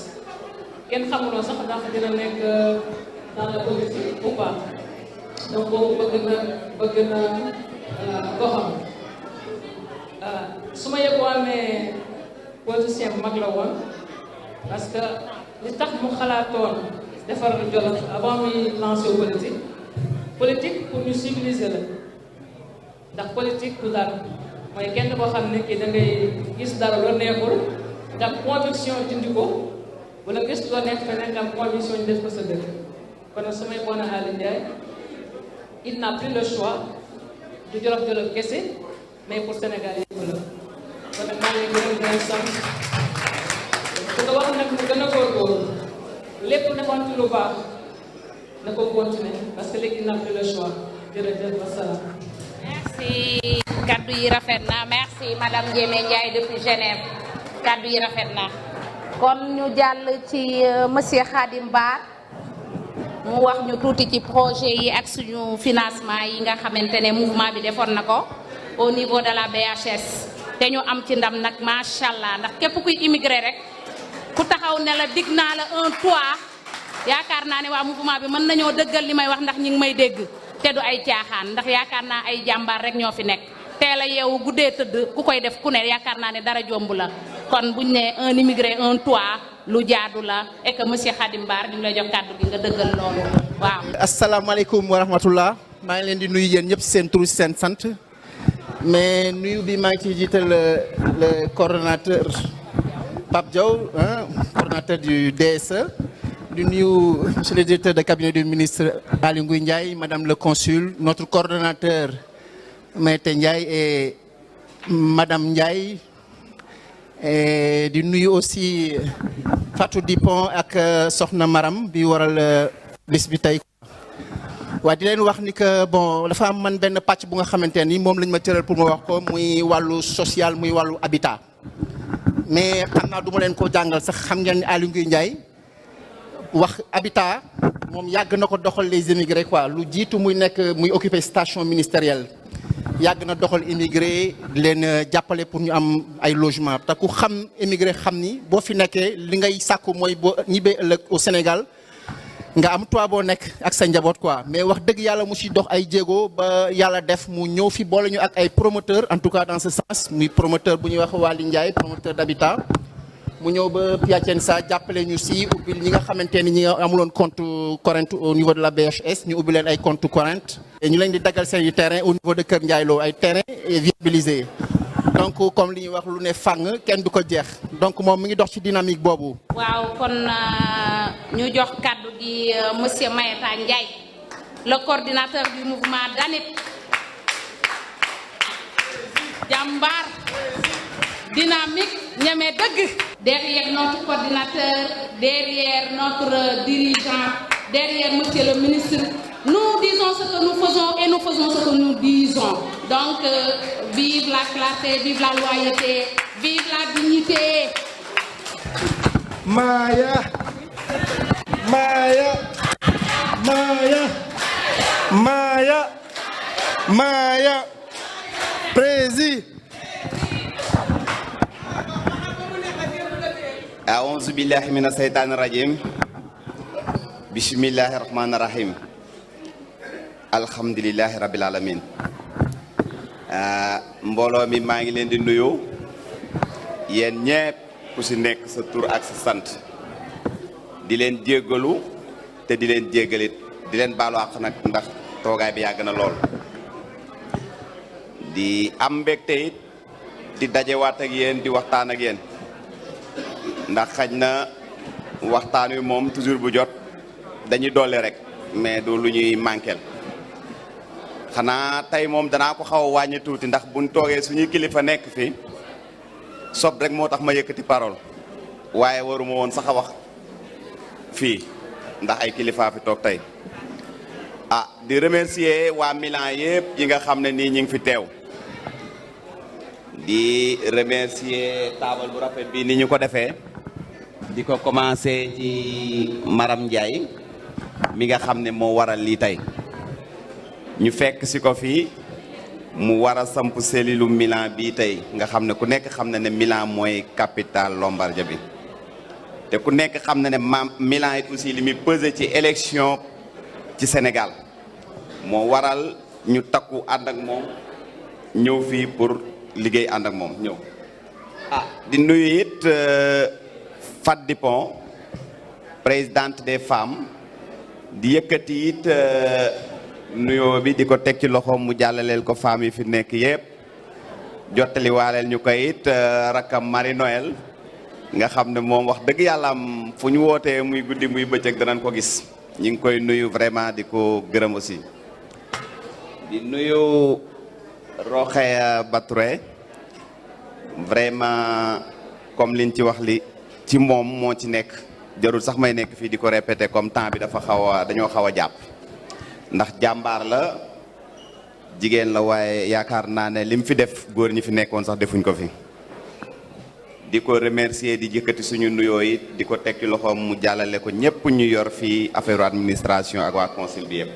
kenn xamuloo sax ndax dina nekk dans la politique ou pas donc boobu bëgg na goxam su ma yëgoo amee politicien bu mag la woon parce que li tax mu xalaatoon defar Jolof avant muy lancer politique pour ñu civiliser la ndax politique du dara mooy kenn koo xam ne kii da ngay gis dara loo neexul nga am conviction dindi ko wala gis loo neex feneen nga am conviction ñu def ko sa dëkk kon nag su may bon Aliou Ndiaye il n'a plus le choix du Jolof kese mais pour Sénégal yëpp la kon nag maa ngi gërëm di leen sant su ko wax nag mu gën a góorgóorlu lépp nekkoon ci lu baax na ko continuer parce que léegi il n'a plus le choix jërëjëf wasalaam. merci kaddu yi rafet na merci madame Ndiémé Ndiaye depuis Genève kaddu yi rafet na kon ñu jàll ci monsieur Khadim Ba mu wax ñu tuuti ci projet yi ak suñu financement yi nga xamante ne mouvement bi defoon na ko au niveau de la BHS te ñu am ci ndam nag macha allah ndax képp kuy immigré rek ku taxaw ne la dig naa la un toit yaakaar naa ne waa mouvement bi mën nañoo dëggal li may wax ndax ñi ngi may dégg te du ay caaxaan ndax yaakaar naa ay jàmbaar rek ñoo fi nekk teel a yeewu guddee tëdd ku koy def ku ne yaakaar naa ne dara jomb la kon buñ ne un immigré un toit lu jaadu la et que monsieur Khadim Ba ñu ngi lay jox kàddu gi nga dëggal loolu waaw. asalaamaaleykum wa rahmatullah maa ngi leen di nuyu yéen ñëpp seen tur seen sant mais nuyu bi maa ngi ciy jiital le coordonnateur Pape Diaw coordonnateur du DSE. di nuyu monsieur le directeur de cabinet du ministre Aly Ngouille Ndiaye madame le consul notre coordonnateur Maïté Ndiaye et madame Ndiaye et di nuyu aussi Fatou Dipon ak Soxna Maram bi waral bis bi tey waaye di leen wax ni que bon dafa am man benn pàcc bu nga xamante ni moom lañ ma tëral pour ma wax ko muy wàllu social muy wàllu habitat mais xam naa du ma leen ko jàngal sax xam ngeen ni Aly Ngouille Ndiaye wax habitat moom yàgg na ko doxal les immigrés quoi lu jiitu muy nekk muy occuper station ministérielle yàgg na doxal immigré di leen jàppale pour ñu am ay logement te ku xam immigré xam ni boo fi nekkee li ngay sàkku mooy boo ñibbee ëllëg au Sénégal nga am toit boo nekk ak sa njaboot quoi mais wax dëgg yàlla mu si dox ay jéego ba yàlla def mu ñëw fi boole ñu ak ay promoteur en tout cas dans ce sens muy promoteur bu ñuy wax Waly Ndiaye promoteur d'habitat mu ñëw ba Piacenza jàppale ñu si ubbil ñi nga xamante ni ñi nga amuloon compte courant au niveau de la BHS ñu ubbi leen ay compte courant et ñu leen di daggal seen i terrain au niveau de Kër Ndiaye Lo ay terrain viabilisé donc comme li ñuy wax lu ne fàng kenn du ko jeex donc moom mi ngi dox ci dynamique boobu. waaw kon ñu jox kàddu gi monsieur Mayata Ndiaye le coordinateur du mouvement DANIP jàmbaar dynamique ñeme dëgg. Derrière notre coordinateur, derrière notre dirigeant, derrière monsieur le ministre, nous disons ce que nous faisons et nous faisons ce que nous disons. Donc, vive la clarté, vive la loyauté, vive la dignité. Maya, Maya, Maya, Maya, Maya, Président. أعوذ بالله من الشيطان الرجيم بسم الله الرحمن الرحيم الحمد لله رب العالمين mbooloo mi maa ngi leen di nuyu yéen ñépp ku ci nekk sa tur ak sa sant di leen jéggalu te di leen jéggalit di leen baalu àq nag ndax toogaay bi yàgg na lool di am mbégte it di dajewaat ak yéen di waxtaan ak yéen ndax xaj na waxtaan wi moom toujours bu jot dañuy dolli rek mais du lu ñuy manquel xanaa tey moom danaa ko xaw a wàññi tuuti ndax buñ toogee suñuy kilifa nekk fi sob rek moo tax ma yëkkati parole waaye waruma woon sax a wax fii ndax ay kilifaa fi toog tey di remercier waa Milan yëpp yi nga xam ne nii ñi ngi fi teew di remercier taabal bu rafet bi ni ñu ko defee di ko commencé ci Maram Ndiaye mi nga xam ne moo waral lii tey ñu fekk si ko fii mu war a samp cellule Milan bii tey nga xam ne ku nekk xam na ne Milan mooy capitale Lombardia bi te ku nekk xam na ne Milan it aussi li muy pesé ci élection ci Sénégal moo waral ñu takku ànd ak moom ñëw fii pour liggéey ànd ak moom ñëw di nuyu it Fat Dipon présidente des femmes di yëkkati it nuyoo bi di ko teg ci loxoom mu jàllaleel ko femmes yi fi nekk yëpp jottali waaleel ñu koy it rakkam Marie Noël nga xam ne moom wax dëgg yàlla am fu ñu wootee muy guddi muy bëccëg danañ ko gis ñu ngi koy nuyu vraiment di ko gërëm aussi di nuyu Rokhaya Batouré vraiment comme liñ ci wax li ci moom moo ci nekk jarul sax may nekk fii di ko répété comme temps bi dafa dañoo xaw a jàpp ndax jàmbaar la jigéen la waaye yaakaar naa ne lim fi def góor ñi fi nekkoon sax defuñ ko fi di ko remercier di jëkkati suñu nuyoo yi di ko tekki loxoom mu jàllale ko ñëpp ñu yor fii affaire administration ak waa conseil bi yëpp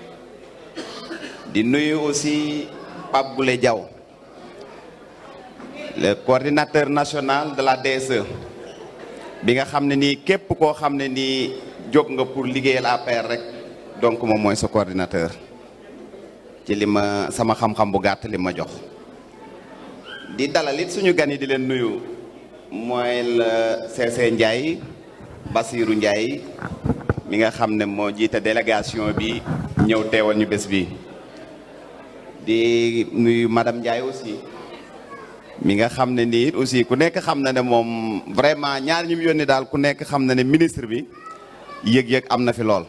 di nuyu aussi Pape Boulé Diaw le coordinateur national de la DSE bi nga xam ne nii képp koo xam ne nii jóg nga pour liggéeyal APR rek donc moom mooy sa coordinateur ci li ma sama xam-xam bu gàtt li ma jox di dalal it suñu gan yi di leen nuyu mooy la CC Ndiaye Basirou Ndiaye mi nga xam ne moo jiite délégation bi ñëw teewal ñu bés bi di nuyu madame Ndiaye aussi mi nga xam ne nii aussi ku nekk xam na ne moom vraiment ñaar ñi mu yónni daal ku nekk xam na ne ministre bi yëg-yëg am na fi lool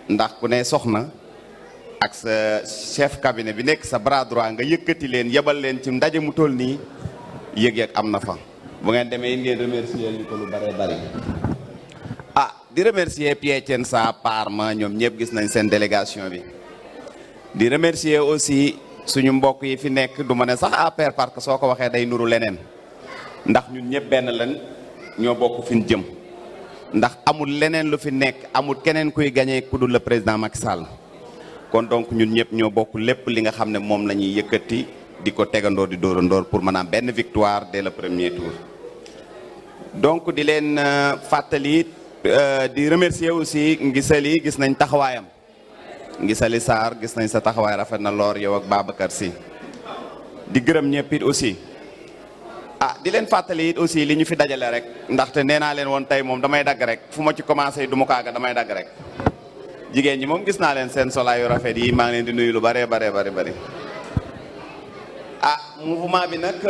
ndax ku ne soxna ak sa chef cabinet bi nekk sa bras droit nga yëkkati leen yebal leen ci ndaje mu toll nii yëg-yëg am na fa bu ngeen demee ngeen remercier ñu ko lu bare bari di remercier Piacenza Parma ñoom ñëpp gis nañ seen délégation bi di remercier aussi suñu mbokk yi fi nekk du ma ne sax APR parce que soo ko waxee day nuru leneen ndax ñun ñëpp benn lan ñoo bokk fi ñu jëm ndax amul leneen lu fi nekk amul keneen kuy gagné ku dul le président Macky Sall kon donc ñun ñëpp ñoo bokk lépp li nga xam ne moom la ñuy yëkkati di ko tegandoor di dóorandoor pour maanaam benn victoire dès le premier tour donc di leen fàttali di remercier aussi Ngisali gis nañ taxawaayam Ngisali Sarr gis nañ sa taxawaay rafet na loor yow ak Babacar Sy di gërëm ñëpp it aussi di leen fàttali it aussi li ñu fi dajale rek ndaxte nee naa leen woon tey moom damay dagg rek fu ma ci commencé du ma kaaga damay dagg rek jigéen ñi moom gis naa leen seen solaayu rafet yi maa ngi leen di nuyu lu bare bari mouvement bi nag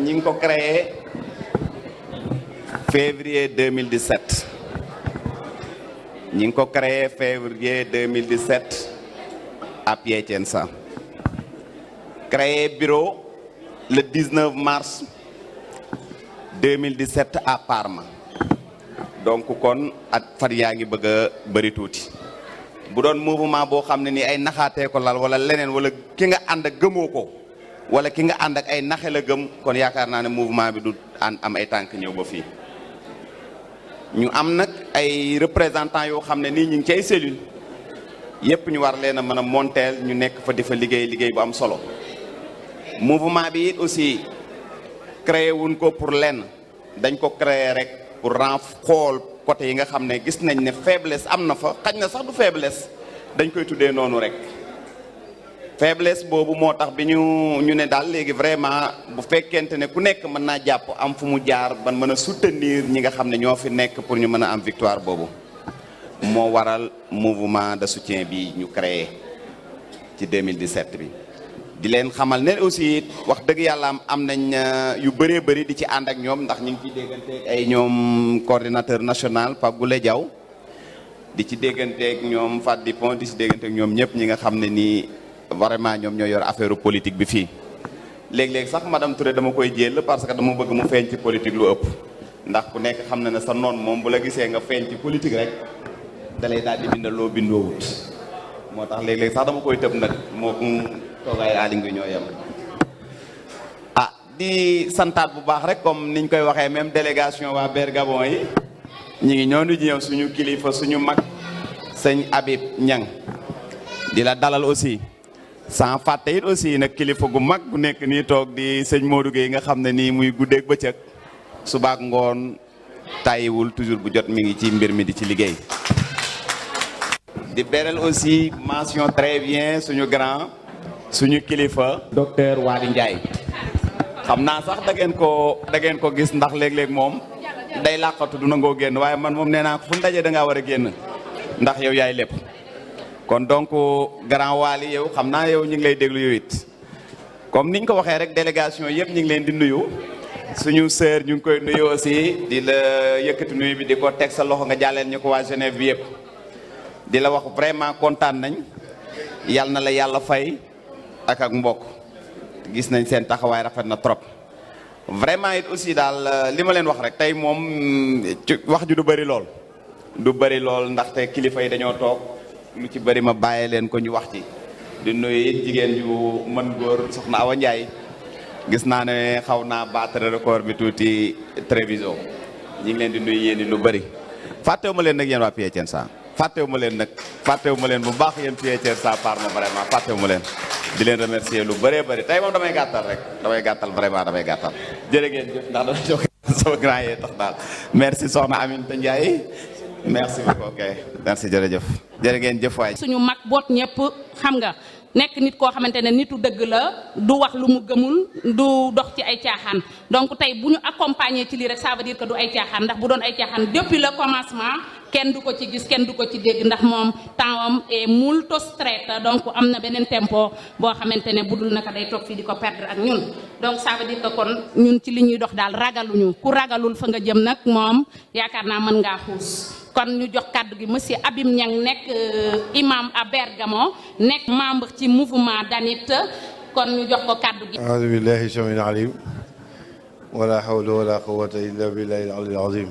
ñi ngi ko créé février 2017 ñi ngi ko créé février 2017 à Piacenza créé bureau le 19 mars 2017 à Parma donc kon at far yaa ngi bëgg a bëri tuuti bu doon mouvement boo xam ne ni ay naxaatee ko lal wala leneen wala ki nga ànd ak gëmoo ko wala ki nga ànd ak ay naxe la gëm kon yaakaar naa ne mouvement bi du am ay tànk ñëw ba fii ñu am nag ay représentants yoo xam ne nii ñu ngi ci ay cellules yépp ñu war leen a mën a monteel ñu nekk fa di fa liggéey bu am solo mouvement bi it aussi créé wuñ ko pour lenn dañ ko créé rek pour xool côté yi nga xam ne gis nañ ne faiblesse am na fa xaj na sax du faiblesse dañ koy tuddee noonu rek faiblesse boobu moo tax bi ñu ne daal léegi vraiment bu fekkente ne ku nekk mën naa jàpp am fu mu jaar ban mën a soutenir ñi nga xam ne ñoo fi nekk pour ñu mën a am victoire boobu moo waral mouvement de soutien bi ñu créé ci 2017 bi di leen xamal ne aussi wax dëgg yàlla am nañ yu bëree bëri di ci ànd ak ñoom ndax ñu ngi ciy dégganteeg ay ñoom coordinateur national Pape Goulé Diaw di ci dégganteeg ñoom Fat Dipon di ci dégganteeg ñoom ñëpp ñi nga xam ne nii vraiment ñoom ñoo yor affaire politique bi fii léeg-léeg sax madame Touré dama koy jël parce que dama bëgg mu feeñ ci politique lu ëpp ndax ku nekk xam na ne sa noon moom bu la gisee nga feeñ ci politique rek dalay daal di bindal loo bindoowut moo tax léeg-léeg sax dama koy tëb nag moo toogaay Aly Ngouille ñoo yem di santaat bu baax rek comme niñ koy waxee même délégation waa Bergamo yi ñi ngi ñoonu ñëw suñu kilifa suñu mag sëñ Habib Niang di la dalal aussi sans fàtte it aussi nag kilifa gu mag gu nekk nii toog di sëñ Modou Gueye nga xam ne nii muy guddeeg bëccëg subaak ngoon tàyyiwul toujours bu jot mi ngi ci mbir mi di ci liggéey di beral aussi mention très bien suñu grand suñu kilifa docteur Wali Ndiaye xam naa sax da ngeen ko gis ndax léeg-léeg moom day làqatu du nangoo génn waaye man moom nee naa ko fu ndaje da ngaa war a génn ndax yow yaay lépp kon donc grand Wali yow xam naa yow ñu ngi lay déglu yow it comme niñ ko waxee rek délégation yëpp ñu ngi leen di nuyu suñu sœur ñu ngi koy nuyu aussi di la yëkkati nuyu bi di ko teg sa loxo nga jàlleel ñu ko waa Genève bi yëpp di la wax vraiment kontaan nañ yal na la yàlla fay ak mbokk gis nañ seen taxawaay rafet na trop vraiment it aussi daal li ma leen wax rek tey moom wax ju du bëri lool ndaxte kilifa yi dañoo toog lu ci bëri ma bàyyee leen ko ñu wax ci di nuyu it jigéen yu mën góor soxna Awa Ndiaye gis naa ne xaw naa battre record bi tuuti Treviso ñi ngi leen di nuyu yéen lu bëri fàttewu ma leen nag yéen waa Piacenza fàttewu ma leen bu baax yéen Piacenza Parma vraiment fàttewu ma leen di leen remercier lu bëree bëri tey moom damay gàttal vraiment damay gàttal jërë ngeen jëf ndax dama joxe sama grand yee tax daal merci soxna Aminata Ndiaye merci beaucoup ok merci jërëjëf jërë ngeen jëf waay suñu mag boot ñëpp xam nga nekk nit koo xamante ne nitu dëgg la du wax lu mu gëmul du dox ci ay caaxaan donc tey bu ñu accompagner ci lii rek ça veut dire que du ay caaxaan ndax bu doon ay caaxaan depuis le commencement kenn du ko ci gis kenn du ko ci dégg ndax moom tempsam est molto stretta donc am na beneen tempo boo xamante ne bu dul naka day toog fii di ko perdre ak ñun donc ça veut dire que kon ñun ci li ñuy dox daal ragaluñu ku ragalul fa nga jëm nag moom yaakaar naa mën ngaa xuus kon ñu jox kàddu gi monsieur Habib Niang nekk imam à Bergamo nekk membre ci mouvement Danit kon ñu jox ko kàddu gi a'uuzu billahi samiil aliim wala hawla wala quwwata illa billahi al-aliyyil azim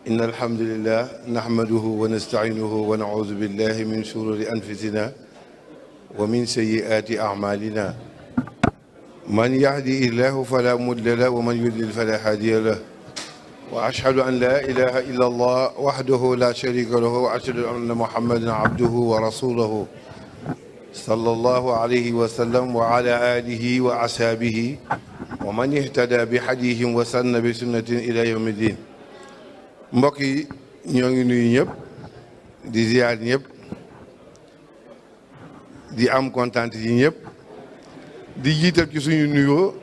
inna alhamdulillah nahmaduhu wa nasta'inuhu wa na'uuzu billahi min shururi anfusina wa min sayyi'ati a'malina man yahdihillahu fala mudilla lahu wa man yudlil fala hadiya lahu وأشهد أن لا إله إلا الله وحده لا شريك له وأشهد أن محمدا عبده ورسوله صلى الله عليه وسلم وعلى آله وأصحابه ومن اهتدى بهديهم وسن بسنة إلى يوم الدين mbokk yi ñoo ngi nuyu ñëpp di ziar ñëpp di am kontaan yi ñëpp di jiital ci suñu nuyoo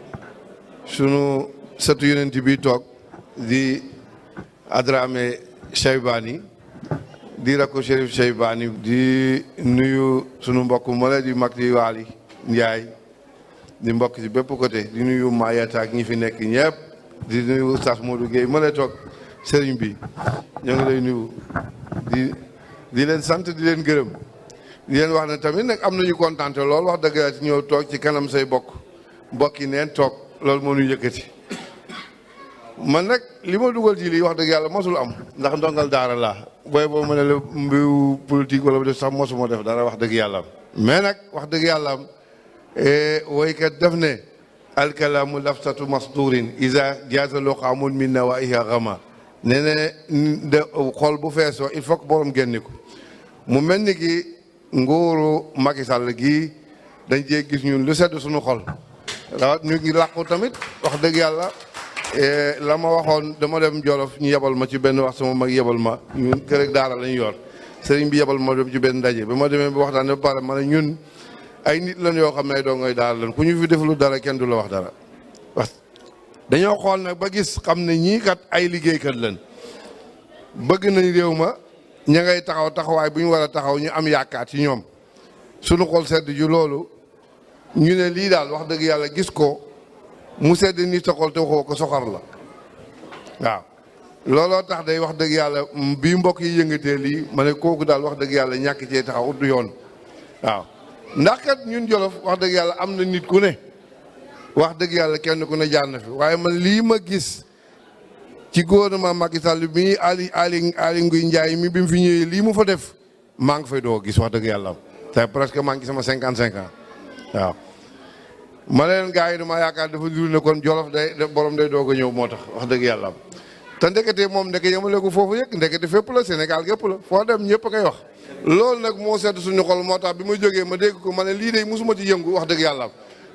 sunu sëtu yonent bi toog di Adrame Cheybani di rakko Chérif Cheybani di nuyu sunu mbokk mala di mag di Waali Njaay di mbokk ci bépp côté di nuyu Mayata ak ñi fi nekk ñëpp di nuyu Oustaz Modou Gueye ma lay toog sëriñ bi ñoo ngi lay nuyu di leen sant di leen gërëm di leen wax ne tamit nag am nañu kontaan lool wax dëgg yàlla ci ñëw toog ci kanam say mbokki neen toog loolu moo ñu yëkkati man nag li ma dugal ci lii wax dëgg yàlla mosul am ndax ndongal daara laa booy boo ma ne la mbiru politique wala def sax mosuma def dara wax dëgg yàlla am mais nag wax dëgg yàlla am woykat def ne alkalaamu lafsatu masdurin isa jazalo xamul min nawaiha xama ne de xol bu feesoo il faut que borom génni ko mu mel ni ki nguuru Macky Sall gii dañ cee gis ñun lu sedd suñu xol rawat ñu ngi làqu tamit wax dëgg yàlla la ma waxoon dama dem Jolof ñu yebal ma ci benn wax sama mag yebal ma ñun kër ak daara lañu yor sëriñ bi yebal ma dem ci benn ndaje ba ma demee ba waxtaan ba pare ma ne ñun ay nit lañ yoo xam ne ay doongoy daara lañ ku ñu fi deflu dara kenn du la wax dara wax dañoo xool nag ba gis xam ne ñii kat ay liggéeykat lañ bëgg nañ réew ma ña ngay taxawaay bu ñu war a taxaw ñu am yaakaar ci ñoom suñu xol sedd ju loolu ñu ne lii daal wax dëgg yàlla gis ko mu sedd ni sa xol te waxoo ko soxar la waaw looloo tax day wax dëgg yàlla bii mbokk yi yëngatee lii ma ne kooku daal wax dëgg yàlla ñàkk cee taxaw ut yoon waaw ndax kat ñun Jolof wax dëgg yàlla am na nit ku ne wax dëgg yàlla kenn ku ne jaar na fi waaye man lii ma gis ci gouvernement Macky Sall bi Ali Nguy Ndiaye mi bi mu fi ñëwee lii mu fa def maa ngi fay doo gis wax dëgg yàlla am te presque maa ngi sama 55 ans waaw ma leen gars yi dama yaakaar dafa jur ne kon Jolof day borom day doog a ñëw moo tax wax dëgg yàlla am te ndekete moom ndeke yemale ko foofu yëg ndekete fépp la Sénégal gépp la foo dem ñëpp a koy wax loolu nag moo sedd suñu xol moo tax bi ma jógee ma dégg ko ma ne lii de musuma ci yëngu wax dëgg yàlla am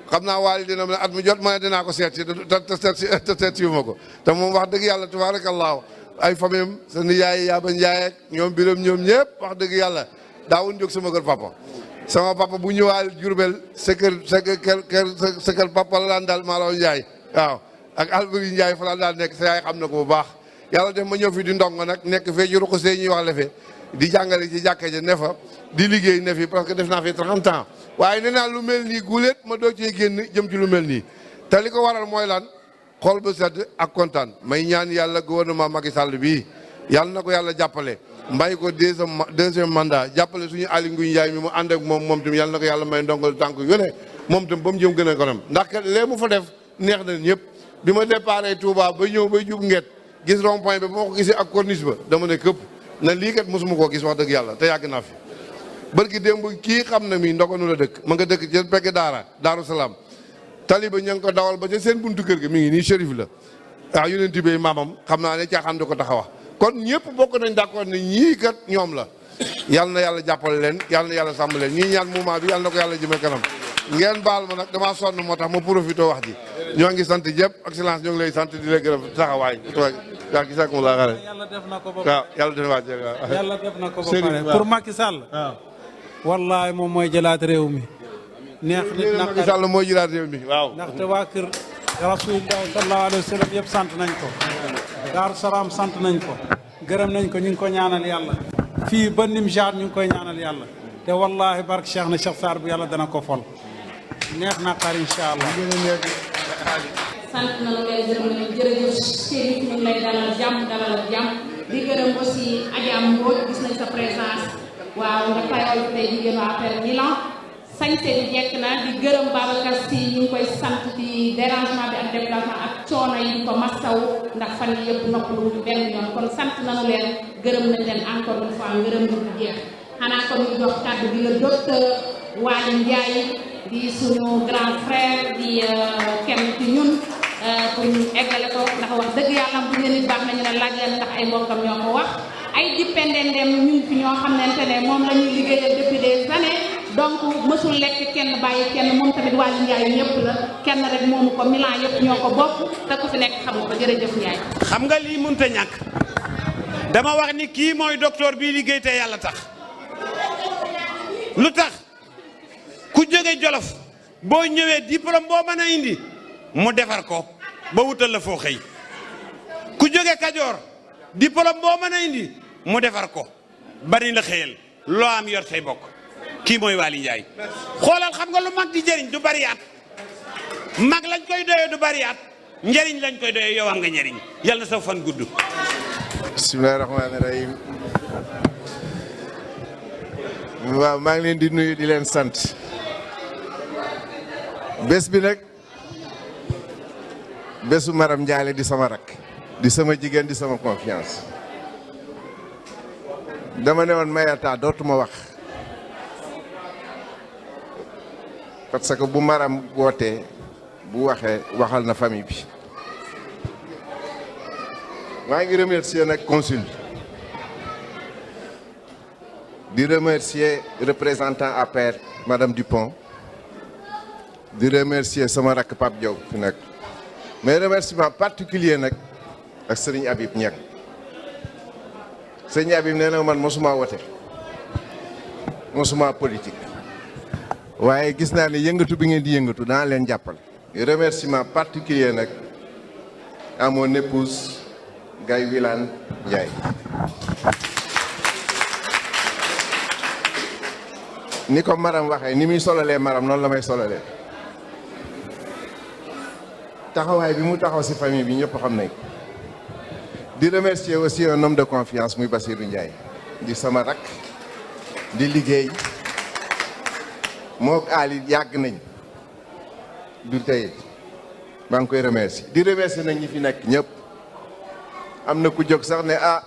xam naa waali dina ma ne at mu jot ma ne dinaa ko seet si te seet si ma ko te moom wax dëgg yàlla tabaarakallaahu ay famille sa nijaay Yaaba Njaay ak ñoom biram ñoom ñëpp wax dëgg yàlla daawuñ jóg sama kër papa sama papa bu ñëwaal Jurbel sa kër papa la daan daal Malaw Njaay waaw ak Alburi Njaay fa la daal nekk sa yaay xam na ko bu baax yàlla def ma ñëw fi di ndongo nag nekk fee ci ruq see ñuy wax lefe di jàngale ci jàkka ja ne fa di liggéey ne fi parce que def naa fi 30 ans waaye nee naa lu mel nii guléet ma doog cee génn jëm ci lu mel nii te li ko waral mooy lan xol bu sedd ak kontaan may ñaan yàlla gouvernement Macky Sall bii yàlla na ko yàlla jàppale mbay ko deuxième mandat jàppale suñu Aly Ngouille Ndiaye mi mu ànd ak moom tamit yàlla na ko yàlla may ndongal tànk yu ne moom tam ba mu jëm gën a kanam ndax kat lee mu fa def neex na ñëpp bi ma déparé Touba ba ñëw bay jub nget gis rond point bi ba ma ko gisee ak corniche ba dama ne këpp na lii kat mosuma koo gis wax dëgg yàlla te yàgg naa fi barki démb kii xam na mi ndoganu la dëkk ma nga dëkk ci pegg Daaru Salaam taliba ña ngi ko dawal ba ca seen buntu kër gi mi ngi nii shérif la waaw yonent bi maamam xam naa ne caaxaan du ko tax a wax kon ñëpp bokk nañ d'accord ne ñii kat ñoom la yàlla na yàlla jàppale leen yàlla na yàlla sàmm leen ñii ñaan moment bi yàlla na ko yàlla jëmee kanam ngeen baal ma nag damaa sonn moo tax ma profité wax ji ñoo ngi sant jëpp excellence ñoo ngi lay sant di la gërëm taxawaay waaw gisaakum laa xare yàlla def na ko ba waaw yàlla def na ko ba pare pour Macky Sall wallaay moom mooy jëlaat réew mi neex nit nag Macky Sall mooy jëlaat réew mi waaw ndaxte waa kër Rasulullah sallallahu alayhi wa sallam yëpp sant nañ ko Daaru Salaam sant nañ ko gërëm nañ ko ñu ngi ko ñaanal yàlla fii ba Nimjaat ñu ngi koy ñaanal yàlla te wallahi barke Cheikh na Cheikh Sarr bu yàlla dana ko fol neex na xar incha allah sant nañu leen gërëm nañu jërëjëf Chérif ñu ngi lay dalal ak jàmm di gërëm aussi Adja Mbodj gis nañ sa présence waaw nga tayal tey jigéenu affaire Milan sañse bi jekk na di gërëm Babacar Sy ñu ngi koy sant ci dérangement bi ak déplacement ak coono yi ko massaw ndax fan yi yëpp noppalu ñu benn yoon kon sant nañu leen gërëm nañ leen encore une fois ngërëm ñu du jeex xanaa kon ñu jox kàddu bi le docteur Waly Ndiaye di suñu grand frère di kenn ci ñun pour ñu eggale ko ndax wax dëgg yàlla bu ngeen nit baax nañu ne laaj leen ndax ay mbokkam ñoo ko wax ay dipendendem ñun fi ñoo xamante ne moom la ñuy liggéeyal depuis des années donc mësul lekk kenn bàyyi kenn moom tamit Waly Ndiaye ñëpp la kenn rek moomu ko Milan yëpp ñoo ko bokk te ku fi nekk xam nga ko jërëjëf Ndiaye. xam nga lii mënut a ñàkk dama wax ni kii mooy docteur bii liggéey te yàlla tax lu tax ku jóge Jolof boo ñëwee diplôme boo mën a indi mu defar ko ba wutal la foo xëy ku jóge Kajoor diplôme boo mën a indi mu defar ko bari la xëyal loo am yor say bokk kii mooy Waly Ndiaye xoolal xam nga lu mag di jëriñ du bari at mag lañ koy doyee du bari at njëriñ lañ koy doyee yow am nga njëriñ yàlla na sa fan gudd. bismillahi rahmaani rahim waaw maa ngi leen di nuyu di leen sant bés bi nag bésu Maram Ndiaye di sama rak di sama jigéen di sama confiance dama ne woon Mayata dootuma wax parce que bu Maram wootee bu waxee waxal na famille bi maa ngi remercier nag consul di remercier représentant APR madame Dupont di remercier sama rakk Pape Diaw fi nag mais remerciement particulier nag ak Serigne Habib Niang Serigne Habib nee na man mosuma wote mosuma politique waaye gis naa ne yëngatu bi ngeen di yëngatu dana leen jàppal remerciement particulier nag à mon épouse Gaye Wilane Ndiaye ni ko Maram waxee ni muy solalee Maram noonu la may solalee taxawaay bi mu taxaw ci famille bi ñëpp xam nañ di remercier aussi un homme de confiance muy Bassirou Ndiaye di sama rak di liggéey moo Ali yàgg nañ du tey maa ngi koy remercier di remercier nag ñi fi nekk ñëpp am na ku jóg sax ne ah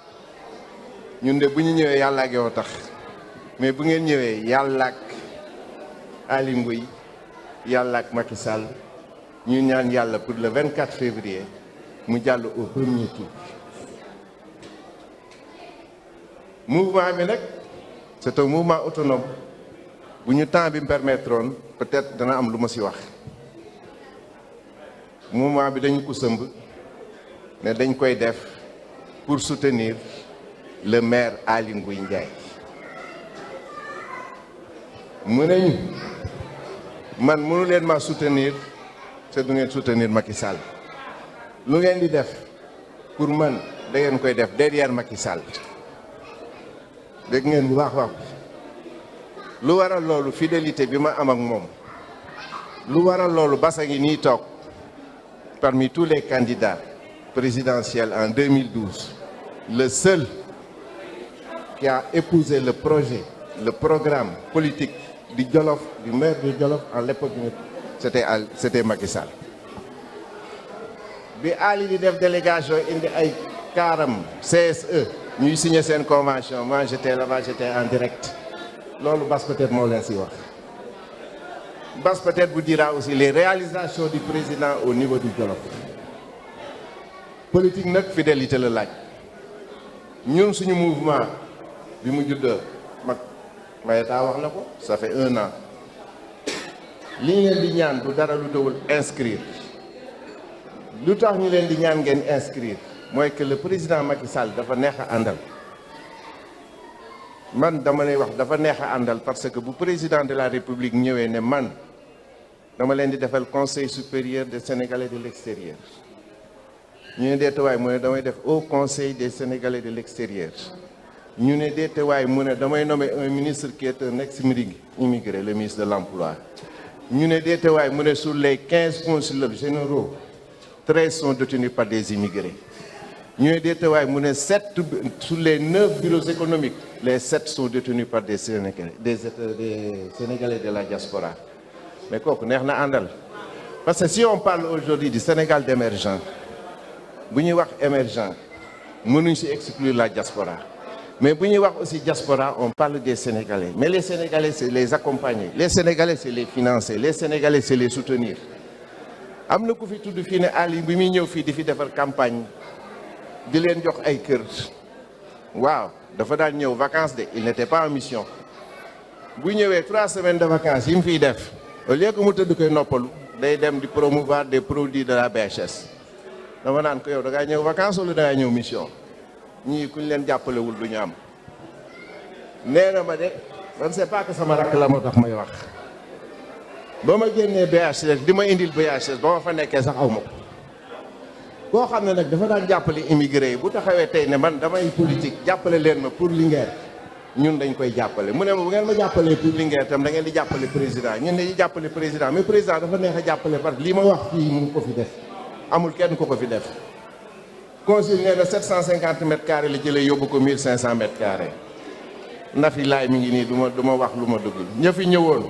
ñun de bu ñu ñëwee yàlla ak yow tax mais bu ngeen ñëwee yàlla ak Ali Nguy yàlla ak Macky Sall ñu ñaan yàlla pour le 24 février mu jàll au premier tour mouvement bi nag c'est un mouvement autonome bu ñu temps bi permettroon peut-être dana am lu ma ci wax mouvement bi dañu ko sëmb ne dañ koy def pour soutenir le maire Aly Ngouille Ndiaye mu ne ñu man mënu leen ma soutenir te du ngeen soutenir Macky Sall lu ngeen di def pour man da ngeen koy def derrière Macky Sall dégg ngeen bu baax wax lu waral loolu fidélité bi ma am ak moom lu waral loolu basa ngi nii toog parmi tous les candidats présidentiels en 2012 le seul qui a épousé le projet le programme politique du Jolof du maire de Jolof en l'époque c'était Macky Sall bi Ali di def délégation indi ay kaaram CSE ñuy signé seen convention moi j'étais là-bas j'étais en direct loolu Bass peut-être moo leen si wax Bass peut-être vous dira aussi les réalisations du président au niveau du Jolof politique nag fidélité la laaj ñun suñu mouvement bi mu juddoo mag Mayata wax na ko ça fait 1 an li ñu leen di ñaan du dara lu dawul inscrire lu tax ñu leen di ñaan ngeen inscrire mooy que le président Macky Sall dafa neex a àndal man dama lay wax dafa neex a àndal parce que bu président de la République ñëwee ne man dama leen di defal conseil supérieur des Sénégalais de l'extérieur ñu ne deetawaay mu ne damay def au conseil des Sénégalais de l'extérieur ñu ne deetawaay mu ne damay nommer un ministre qui est un ex-immigré le ministre de l'emploi ñu ne deetawaay mu ne sur les 15 consulats généraux 13 sont détenus par des immigrés ñu ne deetawaay mu ne 7 sur les 9 bureaux économiques les 7 sont détenus par des Sénégalais des Sénégalais de la diaspora mais kooku neex na àndal parce que si on parle aujourd'hui du Sénégal d'émergent bu ñuy wax émergent mënuñ ci exclure la diaspora mais bu ñuy wax aussi diaspora on parle des Sénégalais mais les Sénégalais c'est les accompagner les Sénégalais c'est les financer les Sénégalais c'est les soutenir am na ku fi tudd fii ne Ali bi muy ñëw fii di fi defar campagne di leen jox ay kër waaw dafa daan ñëw vacances de il n'était pas en mission bu ñëwee 3 semaines de vacances yi mu fiy def au lieu que mu tëdd koy noppalu day dem di promouvoir des produits de la BHS dama naan ko yow da ngaa ñëw vacances wala da ngaa ñëw mission ñii kuñ leen jàppalewul du ñu am nee na ma de man c'est pas que sama rakk la moo tax may wax ba ma génnee BHS di ma indil BHS ba ma fa nekkee sax aw ma ko koo xam ne nag dafa daan jàppale immigré yi bu taxawee tey ne man damay politique jàppale leen ma pour Linguère ñun dañ koy jàppale mu ne ma bu ngeen ma jàppalee pour Linguère tam da ngeen di jàppale président ñun dañuy jàppale président mais président dafa neex a jàppale parce que li ma wax fii mu ko fi def amul kenn ko fi def consul nee na 750 mètres carrés la jëlee yóbbu ko 1500 mètres carrés Nafi laay mi ngi nii du ma wax lu ma dugg ña fi ñëwoon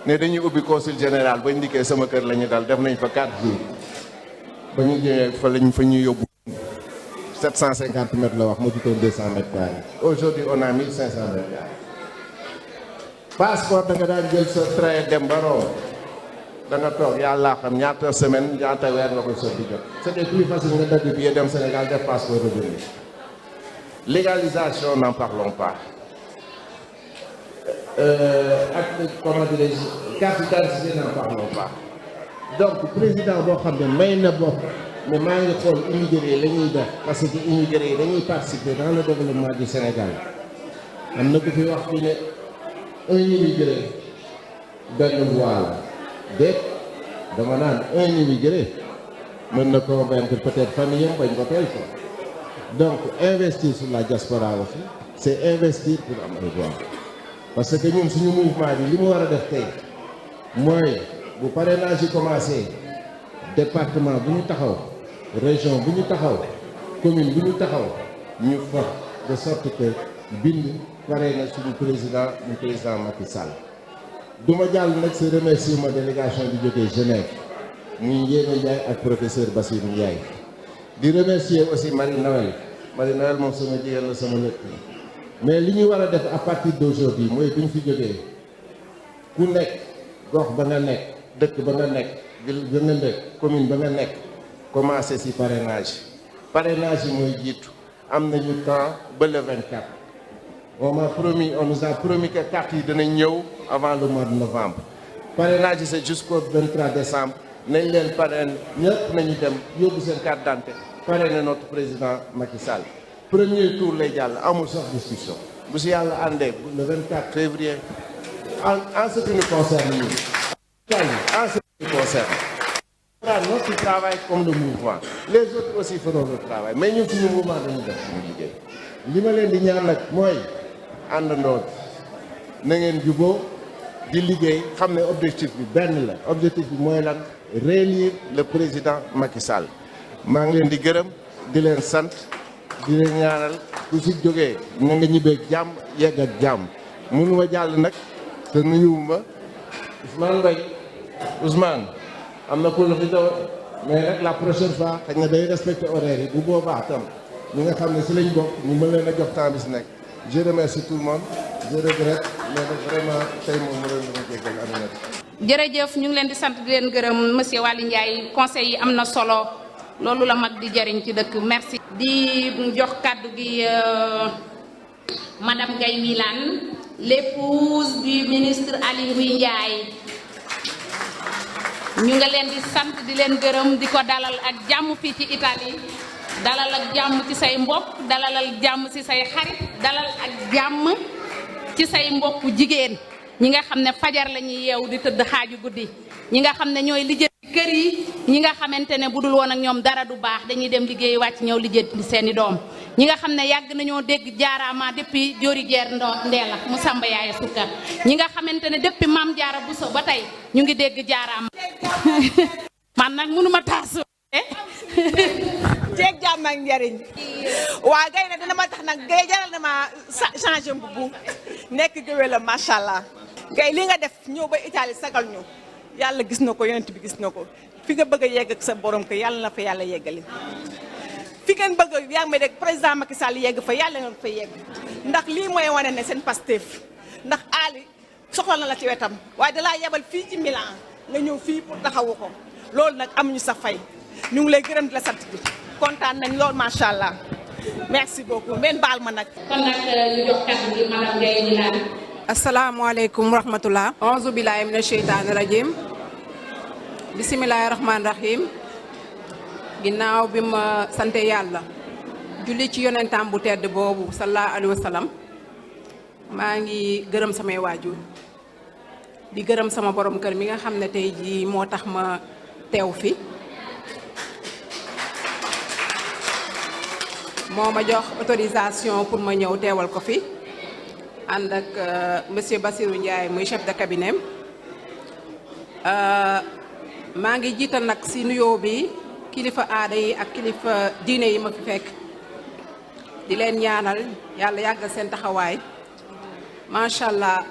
ne dañuy ubbi consul général bañ dikkee sama kër la ñu dal def nañ fa 4 jours ba ñu ñëwee fa lañ fa ñu yóbbu 750 mètres la wax mu jutoon 200 mètres carrés aujourd'hui on a 1500 mètres carrés passeport da nga daan jël sa train dem ba Rome da nga toog yàlla xam ñaata semaine ñaata weer nga koy sotti jot c'était plus facile nga dagg billet dem Sénégal def passeport revenir légalisation n'en parlons pas comment dirais-je carte d'identité n'en parlons pas donc président boo xam ne may na bopp mais maa ngi xool immigré la ñuy def parce que immigré yi dañuy participer dans le développement du Sénégal am na ku fi wax fi ne un immigré benn voix la déet dama naan un immigré mën na convaincre peut-être famille am bañ ko teel ko donc investir sur la diaspora aussi c'est investir pour am ay voix parce que ñun suñu mouvement bi li mu war a def tey mooy bu parrainage yi commencé département bu ñu taxaw région bu ñu taxaw commune bu ñu taxaw ñu fa de sorte que bind parrainé suñu président mu président Macky Sall du ma jàll nag sa remerciement délégation bi jógee Genève muy Ndiémé Ndiaye ak professeur Bassirou Ndiaye di remercier aussi Marie Noël moom sama jigéen la sama lépp mais li ñu war a def à partir d'aujourd'hui mooy bu ñu fi jógee ku nekk gox ba nga nekk dëkk ba nga nekk ville ba nga nekk commune ba nga nekk commencé ci parrainage yi mooy jiitu am nañu temps ba le 24 on nous a promis que carte yi dinañ ñëw avant le mois de novembre parrainage yi c'est jusqu'au 23 décembre nañ leen parrain ñëpp nañu dem yóbbu seen carte d'identité parrainer notre président Macky Sall premier tour lay jàll amul sax discussion bu si yàlla àndee le 24 février en ce qui nous concerne nous en ce qui nous concerne notre travail comme le mouvement les autres aussi feront le travail mais ñun suñu mouvement dañuy def suñu liggéey li ma leen di ñaan nag mooy àndandoo na ngeen juboo di liggéey xam ne objectif bi benn la objectif bi mooy lan réélire le président Macky Sall maa ngi leen di gërëm di leen sant di leen ñaanal ku si jógee na nga ñibbee jàmm yegg ak jàmm mënuma jàll nag te nuyuwuma Ousmane Mbaye Ousmane am na pour fi taw mais nag la prochaine fois xëy na day respecter horaire yi bu boobaa tam ñi nga xam ne si lañ bokk ñu mën leen a jox temps bi si nekk je remercie tout le monde je regrette mais nag vraiment tey moom mu leen dama jéggal Aminata. jërëjëf ñu ngi leen di sant di leen gërëm monsieur Waly Ndiaye conseil yi am na solo loolu la mag di jariñ ci dëkk merci. di jox kàddu gi madame Gaye Wilane l'épouse du ministre Aly Ngouille Ndiaye ñu nga leen di sant di leen gërëm di ko dalal ak jàmm fii ci Italie dalal ak jàmm ci say mbokk dalal ak jàmm ci say xarit dalal ak jàmm ci say mbokk jigéen ñi nga xam ne fajar la ñuy yeewu di tëdd xaaju guddi ñi nga xam ne ñooy lijjanti kër yi ñi nga xamante ne bu dul woon ak ñoom dara du baax dañuy dem liggéey wàcc ñëw lijjanti seeni doom ñi nga xam ne yàgg nañoo dégg jaaraama depuis Diori Guère Ndeela mu Samba Yaaya Sukka ñi nga xamante ne depuis Maam Jaara Buso ba tey ñu ngi dégg jaaraama man nag mënuma taasu jeeg jàmm ak njariñ waa gay na dina ma tax nag gay jaral na ma changé mbubu nekk géwél la macha allah gay li nga def ñëw ba Italie sagal ñu yàlla gis na ko yonent bi gis na ko fi nga bëgg a yegg ak sa borom ko yàlla na fa yàlla yeggali fi ngeen bëgg yaa ngi may dégg président Macky Sall yegg fa yàlla nga fa yegg ndax lii mooy wane ne seen Pastef ndax Ali soxla na la ci wetam waaye dalaa yebal fii ci Milan nga ñëw fii pour taxawu ko loolu nag amuñu sa fay ñu ngi lay gërëm di la sant bi kontaan nañ lool macha allah merci beaucoup ngeen baal ma nag. kon nag ñu jox kàddu gi madame Gaye Wilane. asalaamaaleykum wa rahmatulah. auzu billaahi mina sheytaani rajim. bisimilahi rahmaani rahim. ginnaaw bi ma sante yàlla. julli ci yonentam bu tedd boobu sallallahu alayhi wa sallam maa ngi gërëm samay waajur di gërëm sama borom kër mi nga xam ne tey jii moo tax ma teew fi moo ma jox autorisation pour ma ñëw teewal ko fi ànd ak monsieur Bassirou Ndiaye muy chef de cabinet maa ngi jiital nag si nuyoo bi kilifa aada yi ak kilifa diine yi ma fi fekk di leen ñaanal yàlla yàggal seen taxawaay macha allah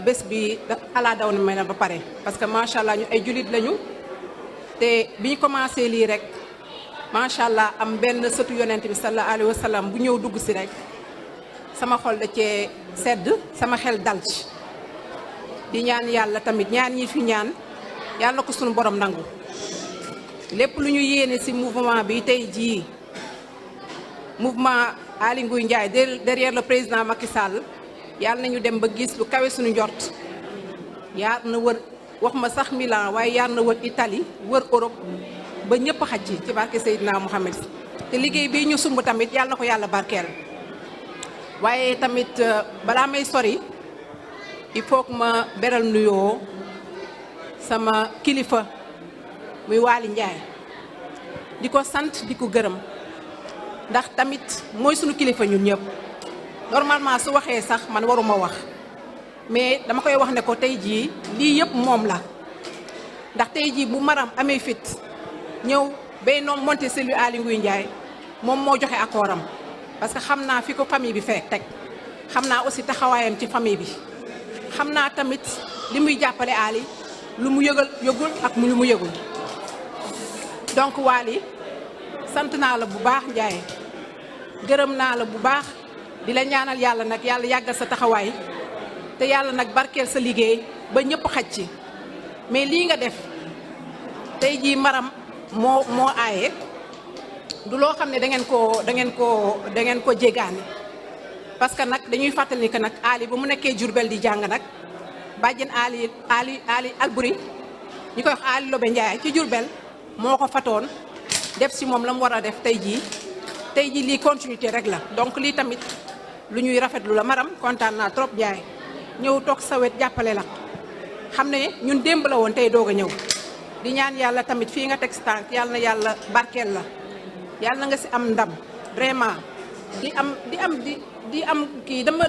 bés bi dafa ala daw na mel na ba pare parce que macha allah ñu ay julit lañu te bi ñu commencé lii rek macha allah am benn sëtu yonent bi sallallahu alayhi wa sallam bu ñëw dugg si rek sama xol da cee sedd sama xel dal ci di ñaan yàlla tamit ñaan ñi fi ñaan yàlla na ko suñu borom nangu lépp lu ñu yéene si mouvement bi tey jii mouvement Aly Ngouille Ndiaye derrière le président Macky Sall yàlla nañu dem ba gis lu kawe suñu njort yaar na wër wax ma sax Milan waaye yaar na wër Italie wër Europe ba ñëpp xaj ci barke Seydina Mohamed te liggéey bii ñu sumb tamit yàlla na ko yàlla barkeel waaye tamit balaa may sori il faut que ma beral nuyoo sama kilifa muy Waly Ndiaye di ko sant di ko gërëm ndax tamit mooy sunu kilifa ñun ñëpp normalement su waxee sax man waruma wax mais dama koy wax ne ko tey jii lii yëpp moom la ndax tey jii bu maram amee fit ñëw bay noom monté cellule Aly Ngouille Ndiaye moom moo joxe accordam parce que xam naa fi ko famille bi fekk teg xam naa aussi taxawaayam ci famille bi xam naa tamit li muy jàppale Aly lu mu yëgul ak lu mu yëgul donc Waly sant naa la bu baax Ndiaye gërëm naa la bu baax di la ñaanal yàlla nag yàlla yàggal sa taxawaay te yàlla nag barkeel sa liggéey ba ñëpp xaj ci mais lii nga def tey jii maram moo aaye du loo xam ne da ngeen ko jégaane parce que nag dañuy fàttali que nag Aly ba mu nekkee Jurbel di jàng nag bàjjen Aly Alburi ñu koy wax Aly Lobe Ndiaye ci Jurbel moo ko fatoon def si moom la mu war a def tey jii lii continuité rek la donc lii tamit lu ñuy rafetlu la maram kontaan naa trop Ndiaye ñëw toog sa wet jàppale la xam ne ñun démb la woon tey doog a ñëw di ñaan yàlla tamit fii nga teg si tànk yàlla na yàlla barkeel la yàlla na nga si am ndam vraiment di am kii dama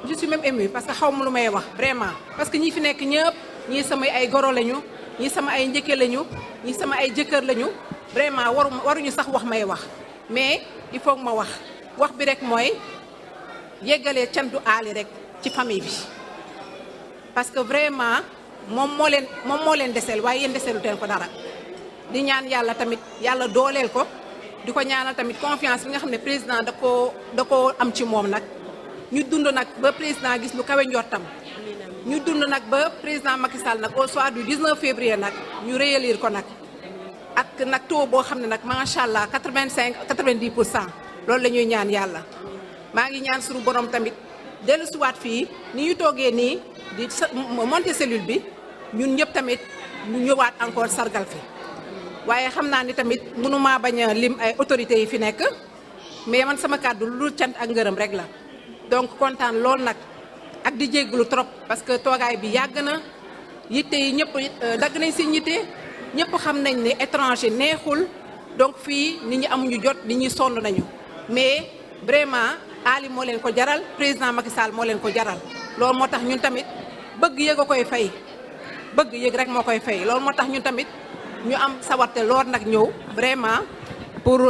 je suis même ému parce que xaw ma lu may wax vraiment parce que ñi fi nekk ñëpp ñii samay ay goro lañu ñii sama ay njëkke lañu ñii sama ay jëkkër lañu vraiment waruñu sax wax may wax mais il faut que ma wax bi rek mooy yeggalee cantu Aly rek ci famille bi parce que vraiment moom moo leen deseel waaye yéen deseelu teen ko dara di ñaan yàlla tamit yàlla dooleel ko di ko ñaanal tamit confiance bi nga xam ne président da koo am ci moom nag ñu dund nag ba président gis lu kawe njortam ñu dund nag ba président Macky Sall nag au soir du 19 février nag ñu réélire ko nag ak nag taux boo xam ne nag macha allah 85-90% loolu la ñuy ñaan yàlla maa ngi ñaan suñu borom tamit dellu siwaat fii ni ñu toogee nii di monter cellule bi ñun ñëpp tamit ñu ñëwaat encore sargal fi waaye xam naa ni tamit mënumaa bañ a lim ay autorités yi fi nekk mais man sama kàddu lu cant ak ngërëm rek la donc kontaan lool nag ak di jégglu trop parce que toogaay bi yàgg na yitte yi ñëpp dagg nañ si yitte ñëpp xam nañ ne étranger neexul donc fii nit ñi amuñu jot nit ñi sonn nañu mais vraiment Aly moo leen ko jaral président Macky Sall moo leen ko jaral loolu moo tax ñun tamit bëgg yëg a koy fay bëgg yëg rek moo koy fay loolu moo tax ñun tamit ñu am sawarte lool nag ñëw vraiment pour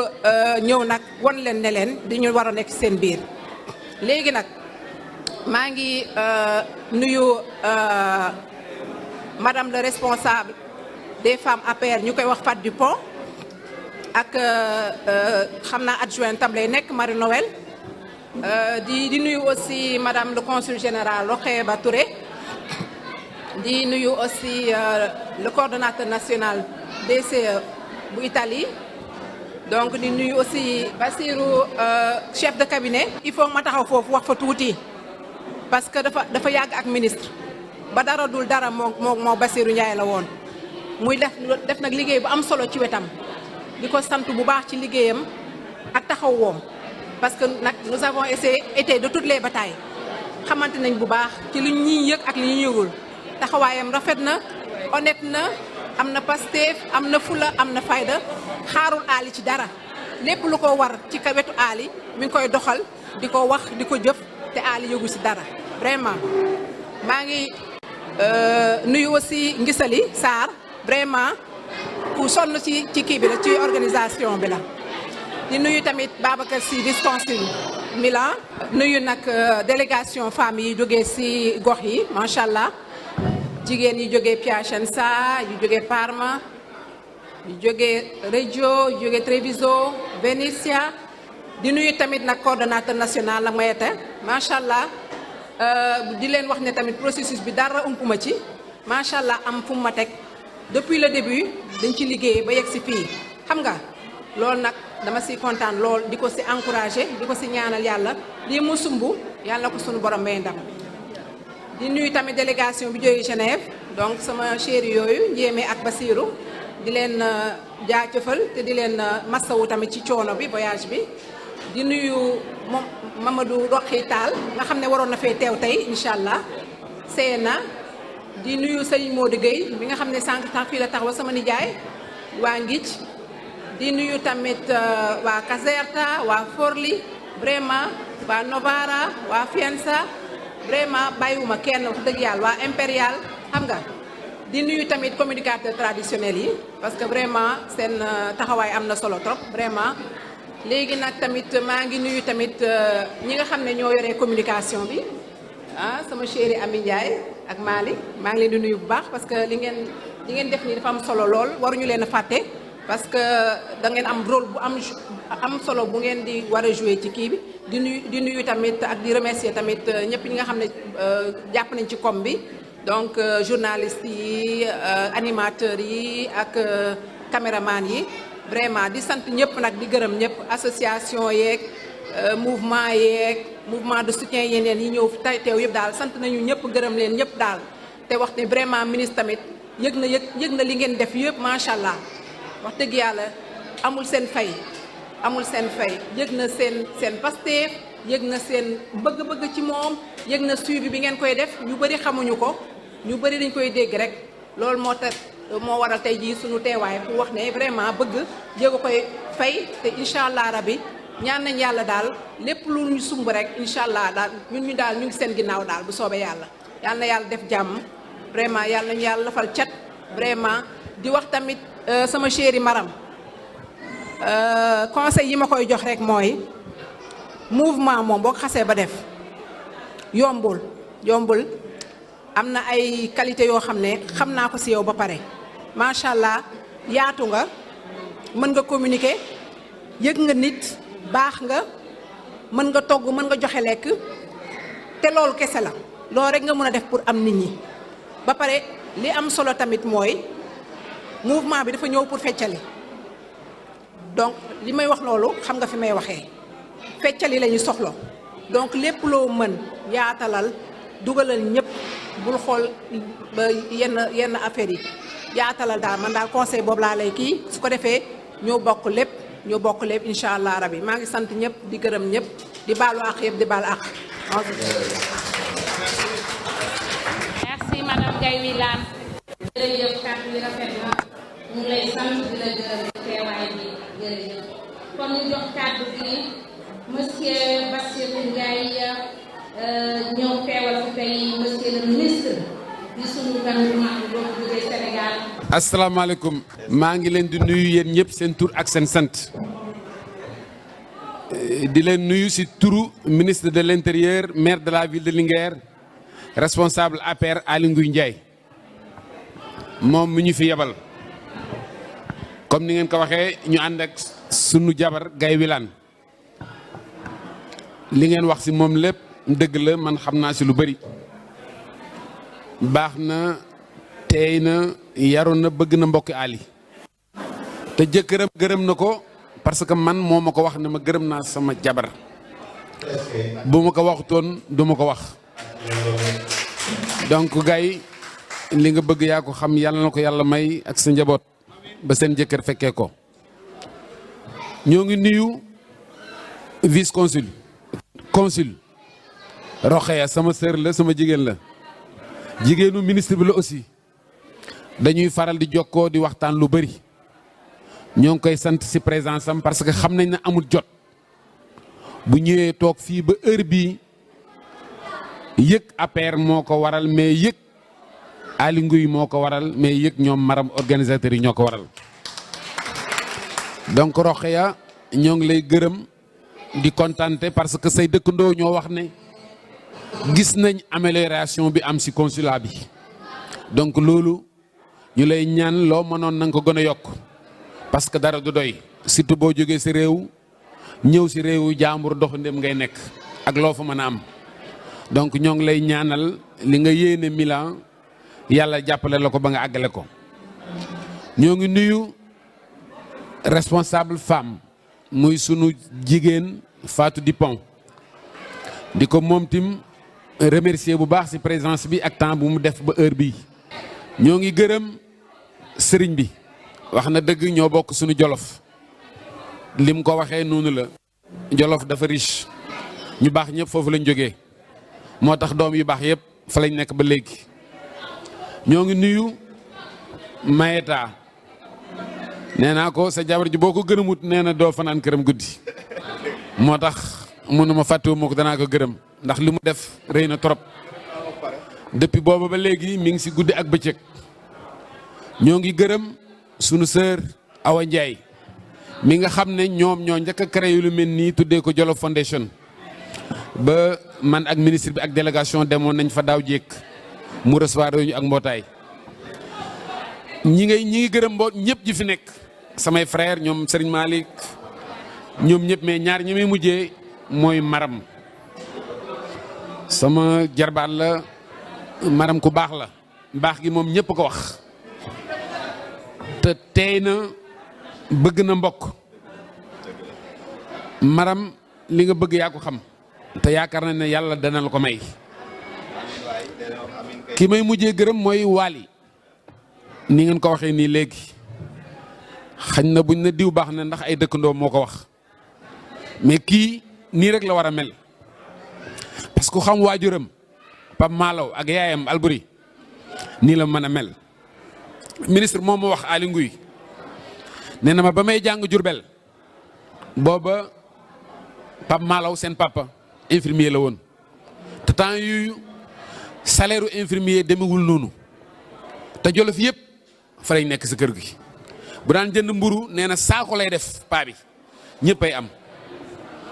ñëw nag won leen ne leen di ñu war a nekk seen biir léegi nag maa ngi nuyu madame le responsable des femmes APR ñu koy wax Fat Dupont ak xam naa adjoint tam lay nekk Marie Noël di nuyu aussi madame le consul général Rokheba Touré di nuyu aussi le coordonnateur national DCE bu Italie donc di nuyu aussi Bassirou chef de cabinet il faut ma taxaw foofu wax fa tuuti parce que dafa yàgg ak ministre ba dara dul dara moo Bassirou Ndiaye la woon muy def nag liggéey bu am solo ci wetam di ko sant bu baax ci liggéeyam ak taxawoom parce que nag nous avons été de toutes les batailles xamante nañ bu baax ci li ñuy yëg ak li ñuy yëgul taxawaayam rafet na honnête na am na Pastef am na fula am na fayda xaarul Ali ci dara lépp lu ko war ci wetu Ali mi ngi koy doxal di ko wax di ko jëf te Ali yëgu si dara vraiment maa ngi nuyu aussi Ngisali Sarr vraiment ku sonn ci kii bi la ci organisation bi la di nuyu tamit Babacar Sy vice-consul Milan nuyu nag délégation femmes yi jógee si gox yi macha allah jigéen yi jógee Piacenza yu jógee Parma yu jógee Reggio yu jógee Treviso Venezia di nuyu tamit nag coordonnateur national nag Mayete macha allah di leen wax ne tamit processus bi dara umpuma ci macha allah am fu mu ma teg depuis le début dañ ci liggéey ba yegg si fii xam nga loolu nag dama si kontaan lool di ko si encouragé di ko si ñaanal yàlla lii mu sumb yàlla ko sunu borom may ndam di nuyu tamit délégation bi jógee Genève donc sama chéri yooyu Njéeme ak Basiru di leen jaajëfal te di leen massawu tamit ci coono bi voyage bi di nuyu moom Mamadou Roqi Tall nga xam ne waroon na fee teew tey incha allah Seyna di nuyu sëñ Modou Gueye bi nga xam ne sànq tax fii la taxaw sama nijaay waa Ngij di nuyu tamit waa Caserta waa Forli vraiment waa Novara waa Fienza vraiment bàyyiwuma kenn wax dëgg yàlla waa Impérial xam nga di nuyu tamit communicateurs traditionnels yi parce que vraiment seen taxawaay am na solo trop vraiment léegi nag tamit maa ngi nuyu tamit ñi nga xam ne ñoo yoree communication bi sama chéri Ami Ndiaye ak Malick maa ngi leen di nuyu bu baax parce que li ngeen def nii dafa am solo lool waruñu leen a fàtte parce que da ngeen am rôle bu am solo bu ngeen di war a jouer ci kii bi di nuyu tamit ak di remercier tamit ñëpp ñi nga xam ne jàpp nañ ci com bi donc journalistes yi animateurs yi ak caméraman yi vraiment di sant ñëpp nag di gërëm ñëpp association yeeg mouvement de soutien yeneen yi ñëw tay teew yëpp daal sant nañu ñëpp gërëm leen ñëpp daal te wax ne vraiment ministre tamit yëg na li ngeen def yëpp macha allah wax dëgg yàlla amul seen fay yëg na seen Pastef yëg na seen bëgg-bëgg ci moom yëg na suivi bi ngeen koy def ñu bëri xamuñu ko ñu bëri dañ koy dégg rek loolu moo waral tey jii suñu teewaay pour wax ne vraiment bëgg jéego koy fay te incha allah rabi ñaan nañ yàlla daal lépp lu ñu sumb rek incha allah daal ñu ngi seen ginnaaw daal bu soobee yàlla yàlla na yàlla def jàmm vraiment yàlla nañu yàlla lafal cat vraiment di wax tamit sama chéri Maram conseil yi ma koy jox rek mooy mouvement moom boo ko xasee ba def yombul am na ay qualité yoo xam ne xam naa ko si yow ba pare macha allah yaatu nga mën nga communiquer yëg nga nit baax nga mën nga togg mën nga joxe lekk te loolu kese la loolu rek nga mën a def pour am nit ñi ba pare li am solo tamit mooy mouvement bi dafa ñëw pour feccali donc li may wax loolu xam nga fi may waxee feccali la ñu soxla donc lépp loo mën yaatalal dugalal ñëpp bul xool ba yenn affaires yi yaatalal daal man daal conseil boobu laa lay kii su ko defee ñoo bokk lépp incha allah rabi maa ngi sant ñëpp di gërëm ñëpp di baalu àq yëpp di baalu àq. merci madame Gaye Wilane. jërëjëf kàddu yi rafet na ñu ngi lay sant di la gërëm teewaay bi jërëjëf kon ñu jox kàddu gi monsieur Bassirou Ndiaye ñëw teewal fi tey monsieur le ministre di sunu gan bu mag boobu jógee Sénégal. asalaamaaleykum maa ngi leen di nuyu yéen ñëpp seen tur ak seen sant di leen nuyu ci turu ministre de l'intérieur maire de la ville de Linguère responsable APR Aly Ngouille Ndiaye moom mi ñu fi yebal comme ni ngeen ko waxee ñu ànd ak sunu jabar Gaye Wilane li ngeen wax ci moom lépp dëgg la man xam naa ci lu bari baax na teey na yaru na bëgg na mbokki Ali te jëkkëram gërëm na ko parce que man moo ma ko wax ne ma gërëm naa sama jabar bu ma ko waxutoon du ma ko wax donc Gaye li nga bëgg yaa ko xam yàlla na ko yàlla may ak sa njaboot ba seen jëkkër fekkee ko ñoo ngi nuyu vice consul consul Rokhaya sama sœur la sama jigéen la jigéenu ministre bi la aussi dañuy faral di jokkoo di waxtaan lu bëri ñoo ngi koy sant ci présence am parce que xam nañ ne amul jot bu ñëwee toog fii ba heure bii yëg APR moo ko waral mais yëg Aly Ngouille moo ko waral mais yëg ñoom maram organisateurs yi ñoo ko waral donc Rokhaya ñoo ngi lay gërëm di kontante parce que say dëkkandoo ñoo wax ne gis nañ amélioration bi am ci consulat bi donc loolu ñu lay ñaan loo mënoon na nga ko gën a yokk parce que dara du doy surtout boo jógee ci réew ñëw ci réewu jaambur doxandéem ngay nekk ak loo fa mën a am donc ñoo ngi lay ñaanal li nga yéene Milan yàlla jàppale la ko ba nga àggale ko. ñoo ngi nuyu responsable femme muy sunu jigéen Fatou Dupont di ko moom tim remercier bu baax ci présence bi ak temps bu mu def ba heure bii. ñoo ngi gërëm sëriñ bi wax na dëgg ñoo bokk sunu jolof lim ko waxee noonu la jolof dafa riche ñu baax ñëpp foofu lañ jógee moo tax doom yu baax yëpp fa lañ nekk ba léegi. ñoo ngi nuyu Mayeta nee naa ko sa jabar ji boo ko gërëmut nee na doo fanaan këram guddi moo tax mënuma fàttewu ma ko danaa ko gërëm ndax li mu def rëy na trop depuis booba ba léegi mi ngi ci guddi ak bëccëg. ñoo ngi gërëm sunu sœur Awa Ndiaye mi nga xam ne ñoom ñoo njëkk a créé lu mel nii tuddee ko Jolof Foundation ba man ak ministre bi ak délégation demoon nañ fa daaw jékk mu recevoir ñu ak mbootaay ñi ngi gërëm mboot ñëpp ji fi nekk samay frère ñoom Serigne Malick ñoom ñëpp mais ñaar ñi muy mujjee mooy maram sama jarbaat la maram ku baax la baax gi moom ñëpp ko wax te tey na bëgg na mbokk maram li nga bëgg yaa ko xam te yaakaar na ne yàlla dana la ko may. ki may mujjee gërëm mooy Waly ni ngeen ko waxee nii léegi xañ na buñ na diw baax na ndax ay dëkkandoo moo ko wax mais kii nii rek la war a mel parce que xam waajuram Pape Malaw ak yaayam Alboury nii la mën a mel. ministre moom ma wax Aly Ngouille nee na ma ba may jàng Jurbel booba Pape Malaw seen papa infirmier la woon te temps yooyu salaire infirmier demewul noonu te Jolof yëpp fa lañ nekk si kër gi bu daan jënd mburu nee na saako lay def paa bi ñëpp ay am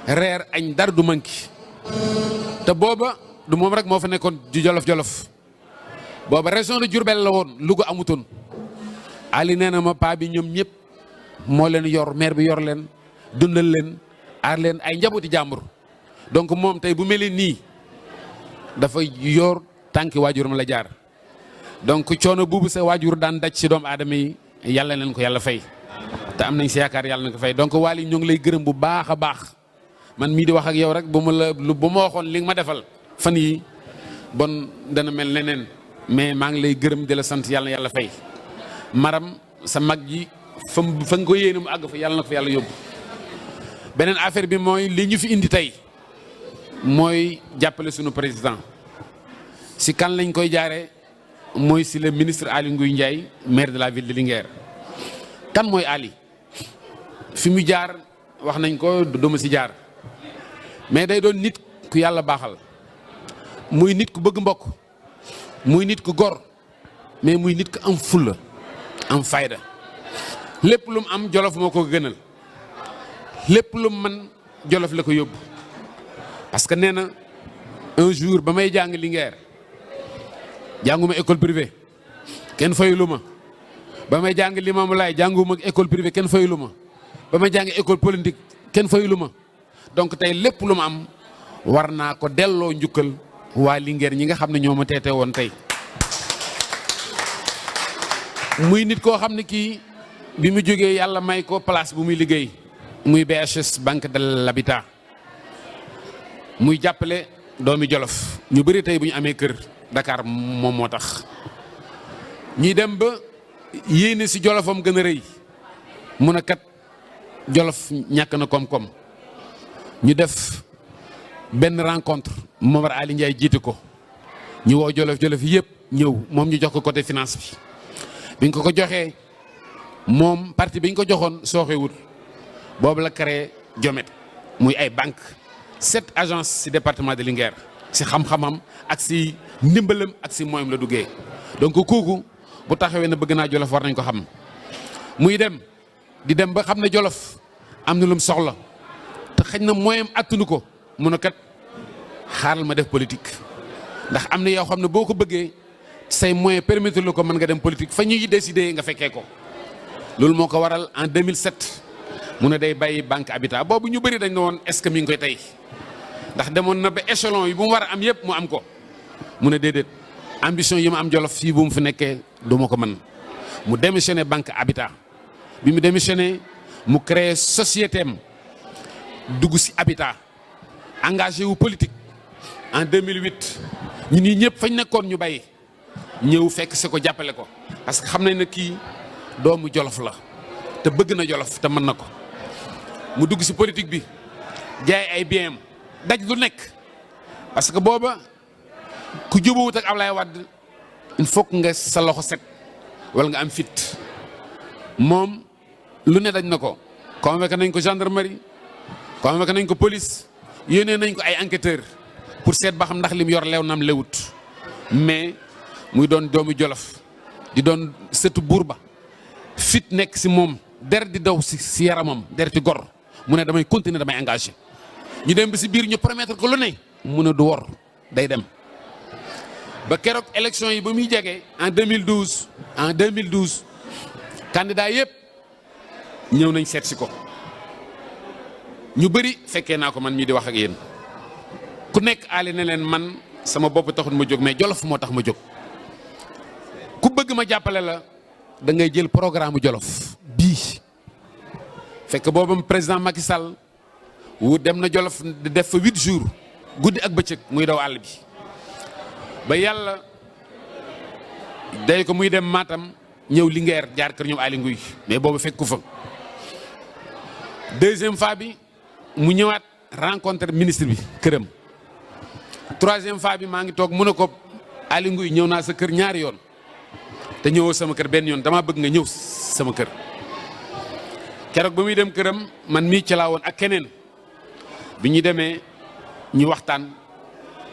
reer añ dara du manki te booba du moom rek moo fa nekkoon ju jolof booba région de Diourbel la woon Louga amutoon Ali nee na ma paa bi ñoom ñëpp moo leen yor maire bi yor leen dundal leen aar leen ay njabooti jàmbur donc moom tey bu mel nii dafa yor tànki waajuram la jaar donc coono buubu sa waajur daan daj si doomu aadama yi yàlla leen ko yàlla fay te am nañ si yaakaar yàlla na ko fay donc Waly ñoo ngi lay gërëm bu baax a baax man mii di wax ak yow rek bu ma waxoon li nga ma defal fan yi bon dana mel neneen mais maa ngi lay gërëm di la sant yàlla na yàlla fay maram sa mag ji fa nga ko yéene mu àgg fa yàlla na ko fa yàlla yóbbu. beneen affaire bi mooy li ñu fi indi tey mooy jàppale sunu président si kan lañ koy jaaree mooy si le ministre Aly Ngouille Ndiaye maire de la ville de Linguère. kan mooy Ali fi mu jaar wax nañ ko duma si jaar mais day doon nit ku yàlla baaxal muy nit ku bëgg mbokk muy nit ku gor mais muy nit ku am fulla am fayda lépp lu mu am Jolof moo ko gënal lépp lu mu mën Jolof la ko yóbbu parce que nee na un jour ba may jàng Linguère jànguma école privée kenn fayulu ma ba may jàng Limaamu Laay jànguma école privée kenn fayulu ma ba may jàng école politique kenn fayulu ma donc tey lépp lu ma am war naa ko delloo njukkal waa Linguère ñi nga xam ne ñoo ma teete woon tey muy nit koo xam ne kii bi mu jógee yàlla may ko place bu muy liggéey muy BHS Banque de l'Habitat muy jàppale doomi Jolof ñu bëri tey bu ñu amee kër Dakar moom moo tax ñuy dem ba yéene si Jolofam gën a rëy mun a kat Jolof ñàkk na koom-koom ñu def benn rencontre Momar Ali Ndiaye jiite ko ñu woo jolof-jolof yëpp ñëw moom ñu jox ko côté finance bi biñ ko joxee moom parti biñ ko joxoon sooxewul boobu la créé Jomet muy ay banque 7 agences ci département de Linguère ci xam-xamam ak ci ndimbalam ak ci moyam la duggee donc kooku bu taxawee na bëgg naa jolof war nañ ko xam muy dem di dem ba xam ne jolof am na lu mu soxla te xëy na moyam attunu ko mun a kat xaaral ma def politique ndax am na yoo xam ne boo ko bëggee say moyen permettre lu ko mën nga dem politique fa ñuy décider nga fekkee ko loolu moo ko waral en 2007 mu ne day bàyyi banque habitat boobu ñu bëri dañ ne woon est-ce que mi ngi koy tey ndax demoon na ba échelon yi bu mu war a am yëpp mu am ko mu ne déedéet ambition yi ma am jolof fii bu mu fi nekkee du ma ko mën mu démissionné banque habitat bi mu démissionné mu créé société am dugg ci habitat engagé wu politique en 2008 ñun ñii ñëpp fañ nekkoon ñu bàyyi ñëw fekk si ko jàppale ko parce que xam nañ ne kii doomu jolof la te bëgg na jolof te mën na ko mu dugg ci politique bi jaay ay biens daj lu nekk parce que booba ku jubawut ak Ablaye Wade il faut que nga sa loxo set wala nga am fit moom lu ne daj na ko convoqué nañ ko gendarmerie convoqué nañ ko police yónnee nañ ko ay enquêteurs pour seet ba xam ndax lim yor leew nam lewut mais muy doon doomu jolof di doon sëtu buur ba fit nekk ci moom der di daw ci yaramam der ci gor mu ne damay continuer damay engagé ñu dem ba ci biir ñu promettre ko lu ne mu ne du wor day dem ba keroog élection yi ba muy jege en 2012 candidat yëpp ñëw nañ seet si ko ñu bëri fekkee naa ko man mii di wax ak yéen ku nekk aali ne leen man sama bopp taxul ma jóg mais jolof moo tax ma jóg ku bëgg ma jàppale la da ngay jël programme jolof bii fekk boobam président Macky Sall wu dem na jolof di def fa 8 jours guddi ak bëccëg muy daw àll bi ba yàlla day ko muy dem Matam ñëw Linguère jaar kër ñoom Aly Ngouille mais boobu fekku fa deuxième fois bi mu ñëwaat rencontre ministre bi këram troisième fois bi maa ngi toog mu ne ko Aly Ngouille ñëw naa sa kër ñaari yoon te ñëwoo sama kër benn yoon damaa bëgg nga ñëw sama kër keroog ba muy dem këram man mii ci laa woon ak keneen bi ñu demee ñu waxtaan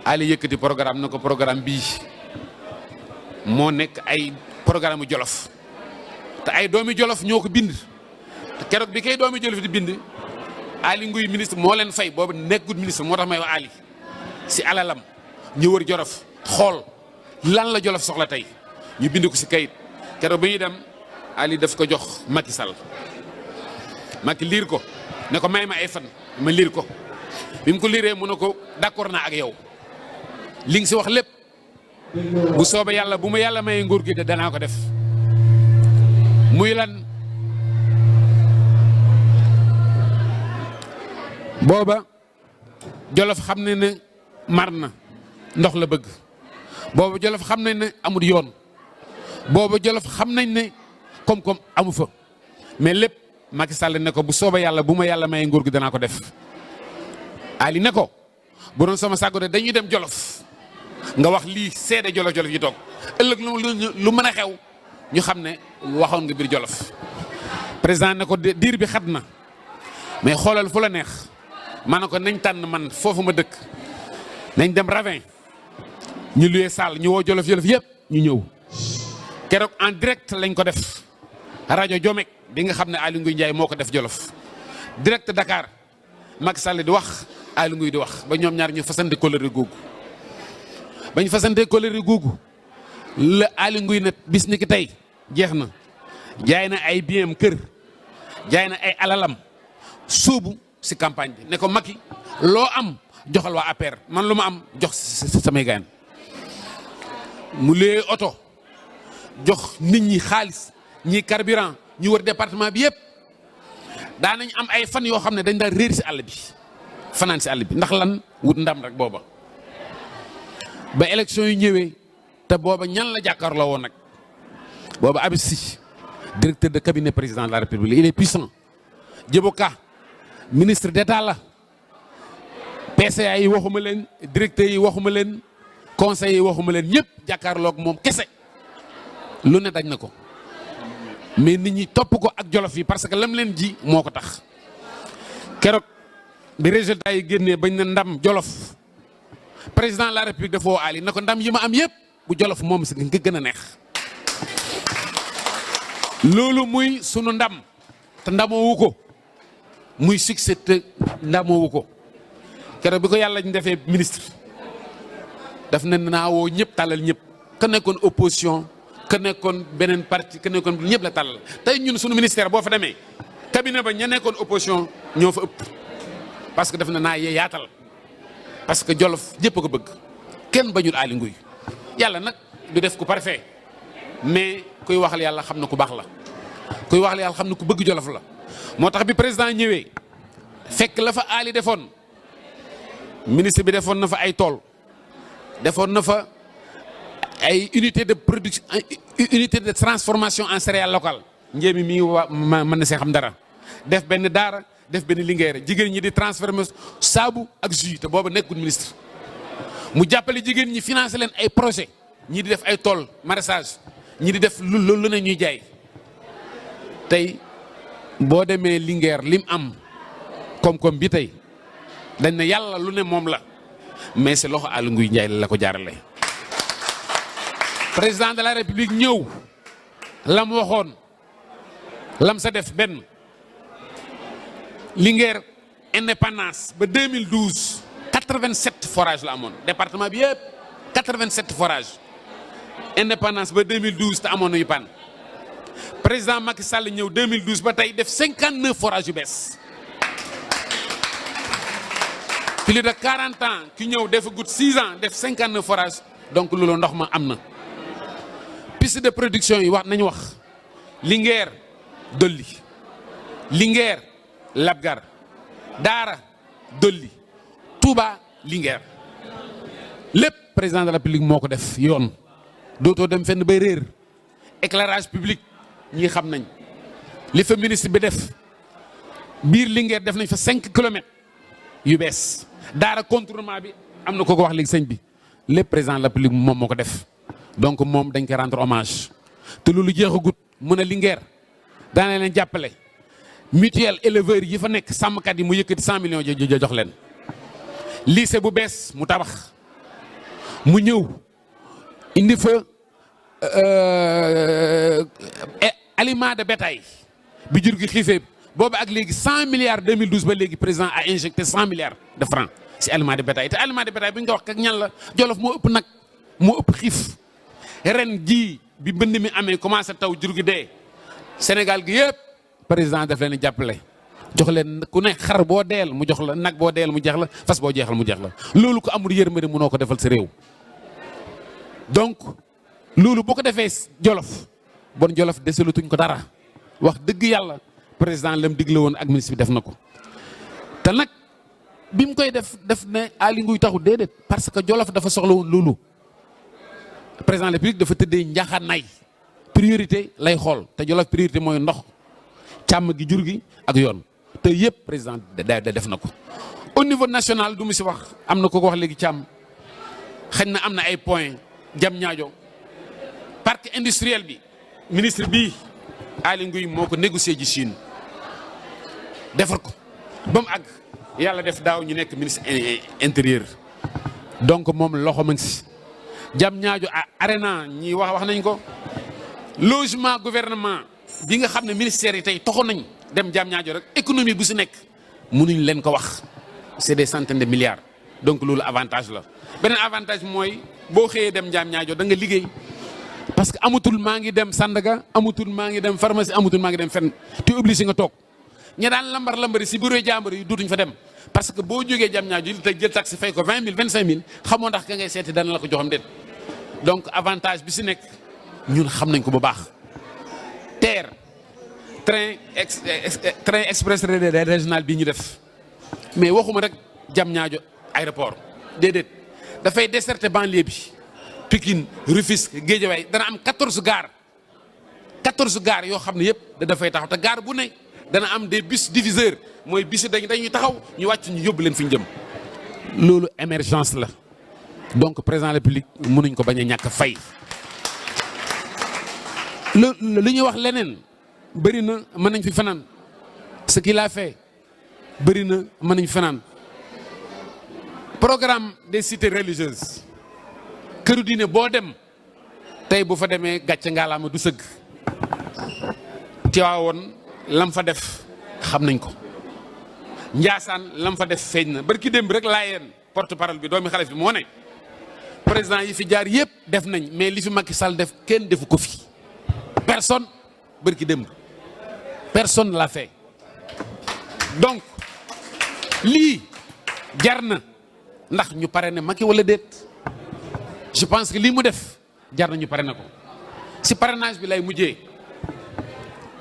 Aly yëkkati programme na ko programme bii moo nekk ay programme jolof te ay doomi jolof ñoo ko bind te keroog bi kay doomi jolof di bind Aly Ngouille ministre moo leen fay boobu nekkul ministre moo tax may wax Aly si alalam ñu wër jolof xool lan la jolof soxla tey ñu bind ko si kayit keroog bi ñuy dem Aly daf ko jox Macky Sall Macky liir ko ne ko may ma ay fan ma liir ko bi mu ko liiree mu ne ko d'accord naa ak yow li nga si wax lépp bu soobee yàlla bu ma yàlla mayee nguur gi de danaa ko def muy lan booba jolof xam ne ne mar na ndox la bëgg booba jolof xam nañ ne amul yoon booba jolof xam nañ ne koom-koom amu fa mais lépp Macky Sall ne ko bu soobee yàlla bu ma yàlla mayee nguur gi danaa ko def Aly ne ko bu doon sama sàggo de dañuy dem jolof nga wax lii seede jolof-jolof yi toog ëllëg lu mën a xew ñu xam ne waxoon nga biir jolof président ne ko diir bi xat na mais xoolal fu la neex ma ne ko nañ tànn man foofu ma dëkk nañ dem Ravin ñu luyee salle ñu woo jolof-jolof yëpp ñu ñëw keroog en direct lañ ko def rajo Jomek bi nga xam ne Aly Ngouille Ndiaye moo ko def jolof direct Dakar Macky Sall di wax Aly Ngouille di wax ba ñoom ñaar ñu fasante kóllëre googu bañ fasante kóllëre googu la Aly Ngouille ne bis ni ki tey jeex na jaay na ay biens kër jaay na ay alalam suubu si campagne bi ne ko Macky loo am joxal waa APR man lu ma am jox samay gaan mu lee oto jox nit ñi xaalis ñi carburant ñu wër département bi yëpp daan nañ am ay fan yoo xam ne dañ daan réer si àll bi fanaan si àll bi ndax lan wut ndam rek booba ba élection yu ñëwee te booba ñan la jàkkaarloo woon nag booba Habib Sy directeur de cabinet président de la République il est puissant Djibo Ka ministre d'État la PCA yi waxuma leen directeurs yi waxuma leen conseils yi waxuma leen ñëpp jàkkaarloog moom kese lu ne daj na ko mais nit ñi topp ko ak jolof yi parce que lam leen ji moo ko tax keroog bi résultat yi génnee bañ na ndam jolof président de la république dafa woo Ali na ko ndam yi ma am yëpp bu jolof moom si nga gën a neex loolu muy sunu ndam te ndamoowu ko muy succès te ndamoowu ko keroog bi ko yàlla ñu defee ministre daf ne naa woo ñëpp tàllal ñëpp ka nekkoon opposition ka nekkoon beneen parti ka nekkoon ñëpp la tàllal tey ñun sunu ministère boo fa demee cabinet ba ña nekkoon opposition ñoo fa ëpp parce que daf ne naa yaatal parce que jolof ñëpp a ko bëgg kenn bañul Aly Ngouille yàlla nag du def ku parfait mais kuy waxal yàlla xam na ku baax la kuy waxal yàlla xam na ku bëgg jolof la moo tax bi président ñëwee fekk la fa Aly defoon ministre bi defoon na fa ay tool defoon na fa ay unité de production unité de transformation en céréales locales njéemi mi mën na see xam dara def benn daara def benn lingeere jigéen ñi di transformer saabu ak jus te booba nekkul ministre mu jàppale jigéen ñi financé leen ay projet ñii di def ay tool maraîchage ñii di def lu ne ñuy jaay tey boo demee Linguère lim am koom-koom bi tey dañ ne yàlla lu ne moom la mais c'est loxo Aly Ngouille Ndiaye la ko jaarale président de la république ñëw lam waxoon lam sa def benn Linguère indépendance ba 2012 87 forages la amoon département bi yëpp 87 forages indépendance ba 2012 te amoon na yu pan président Macky Sall ñëw 2012 ba tey def 59 forages yu bees plus de 40 ans ki ñëw dafa gut 6 ans def 59 forages donc loolu ndox ma am na piste de production yi wax nañu wax Linguère dolli Linguère Labgar Daara dolli Touba Linguère lépp président de la République moo ko def yoon dootoo dem fenn bay réer éclairage public ñi xam nañ li fa ministre bi def biir Linguère def nañ fa 5 kilomètres yu bees Daara contournement bi am na ko wax léegi sëñ bi lépp président de la République moom moo ko def donc moom dañ koy rendre hommage te loolu jeexagut mën a Linguère daana leen jàppale mutuelle éleveurs yi fa nekk sàmmkat yi mu yëkkati 100 millions jox leen lycée bu bees mu tabax mu ñëw indi fa aliment de bétail bi jur gi xiifee boobu ak léegi 100 milliards 2012 ba léegi président a injecté 100 milliards de francs ci aliment de bétail te aliment de bétail bu ñu ko wax ak ñan la Jolof moo ëpp nag moo ëpp xiif ren jii bi mbënd mi amee commencé taw jur gi dee Sénégal gi yëpp président daf leen jàppale jox leen ku ne xar boo deel mu jox la nag boo deel mu jeex la fas boo jeexal mu jeex la loolu ko amul yërmande mënoo ko defal sa réew donc loolu boo ko defee Jolof bon Jolof desalatuñ ko dara wax dëgg yàlla président lam digle woon ak ministre bi def na ko te nag bi mu koy def ne Aly Ngouille taxu déedéet parce que Jolof dafa soxla woon loolu président de la République dafa tëddee njaxanaay priorité lay xool te Jolof priorité mooy ndox càmm gi jur gi ak yoon te yëpp président da def na ko au niveau national du mu si wax am na ko wax léegi càmm xëy na am na ay points jam ñaajo parc industriel bi ministre bii Aly Ngouille moo ko négocié ji Chine defar ko ba mu àgg yàlla def daaw ñu nekk ministre intérieur donc moom loxo ma ngi si jam ñaajo arena ñi wax nañ ko logement gouvernement bi nga xam ne ministère yi tey toxoon nañ dem jam ñaajo rek économie bu si nekk mënuñ leen ko wax c'est des centaines de milliards donc loolu avantage la beneen avantage mooy boo xëyee dem jam ñaajo da nga liggéey parce que amatul maa ngi dem Sandaga amatul maa ngi dem pharmacie amatul maa ngi dem fenn tu obligé nga toog ña daan lambari si bureau jàmbur yi duutuñ fa dem parce que boo jógee jam ñaajo li tey jël taxi fay ko 20 000 25 000 xamoo ndax ka ngay seeti dana la ko joxam déet donc avantage bi si nekk ñun xam nañ ko bu baax TER train express régional bii ñu def mais waxuma rek jam ñaajo aéroport déedéet dafay desserter banlieue bi Pikine Rufisque Guédiawaye dana am 14 gares yoo xam ne yëpp dafay taxaw te gare bu ne dana am des bus diviseurs mooy bus dañuy taxaw ñu wàcc ñu yóbbu leen fi ñu jëm loolu émergence la donc président de la République mënuñ ko bañ a ñàkk fay. li ñuy wax leneen bëri na mën nañ fi fanaan ce qu'il a fait bëri na mën nañ fi fanaan programme des cités religieuses këru diine boo dem tey bu fa demee gàcce ngaalaama du sëgg Tiwaawoon lam fa def xam nañ ko Njaasaan lam fa def feeñ na barki démb rek Laayeen porte parole bi doomi xalif bi moo ne président yi fi jaar yëpp def nañ mais li fi Macky Sall def kenn defu ko fi personne barki démb personne l'a fait donc lii jar na ndax ñu pare ne Macky wala déet je pense que lii mu def jar na ñu pare na ko si parrainage bi lay mujjee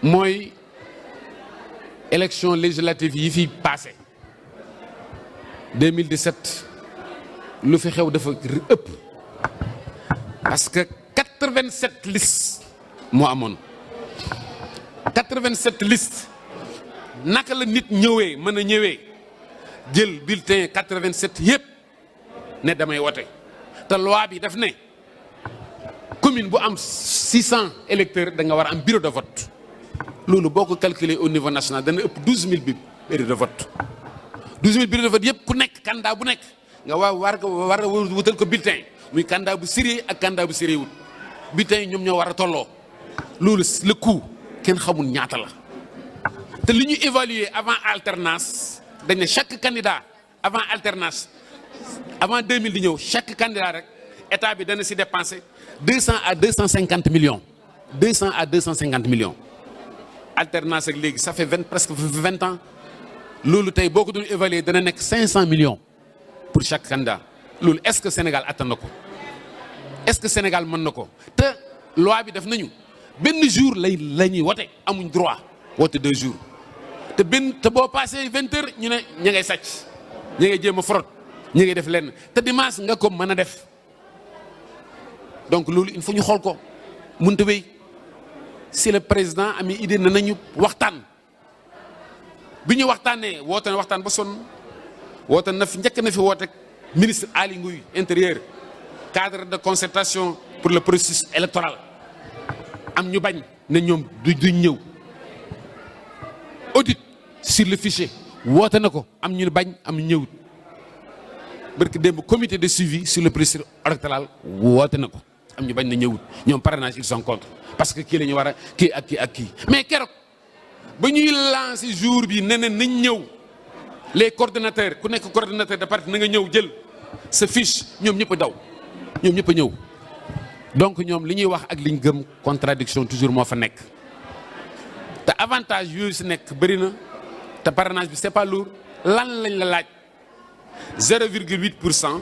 mooy élection législative yi fi passé 2017 lu fi xew dafa ëpp parce que 87 listes moo amoon 87 listes naka la nit ñëwee mën a ñëwee jël bulletin 87 yëpp ne damay wote te loi bi daf ne commune bu am 600 électeurs da nga war a am bureau de vote loolu boo ko calculer au niveau national dana ëpp 12000 bi bureau de vote 12000 bureau de vote yëpp ku nekk candidat bu nekk nga war a wutal ko bulletin muy candidat bu sérieux ak candidat bu sérieux wut bulletin yi ñoom ñoo war a tolloo loolu le coût kenn xamul ñaata la te li ñu évaluer avant alternance dañ ne chaque candidat avant alternance avant 2000 di ñëw chaque candidat rek état bi dana si dépenser 200 à 250 millions 200 à 250 millions alternance ak léegi ça fait presque 20 ans loolu tey boo ko doon évaluer dana nekk 500 millions pour chaque candidat loolu est-ce que Sénégal attan na ko est-ce que Sénégal mën na ko te loi bi def nañu benn jour la ñuy wote amuñ droit wote 2 jours te boo passé 20 heures ñu ne ña ngay sàcc ña ngay jéem a fraude ña ngay def lenn te dimanche nga ko mën a def donc loolu il faut ñu xool ko mënta wéy si le président ami idée na nañu waxtaan bi ñu waxtaanee woote na waxtaan ba sonn woote na fi njëkk na fi woote ministre Aly Ngouille intérieur cadre de concertation pour le processus électoral am ñu bañ ne ñoom duñ ñëw audit sur le fichier woote na ko am ñu bañ am ñëwut barki démb comité de suivi sur le processus électoral woote na ko am ñu bañ na ñëwut ñoom parrainage ils sont contre parce que kii la ñu war a kii ak kii ak kii mais keroog ba ñuy lancer jour bi ne nañ ñëw les coordonnateurs ku nekk coordonnateur de parti na nga ñëw jël sa fiche ñoom ñëpp a daw ñoom ñëpp a ñëw donc ñoom li ñuy wax ak li ñu gëm contradiction toujours moo fa nekk te avantage yooyu si nekk bëri na te parrainage bi c'est pas lourd lan lañ la laaj 0,8%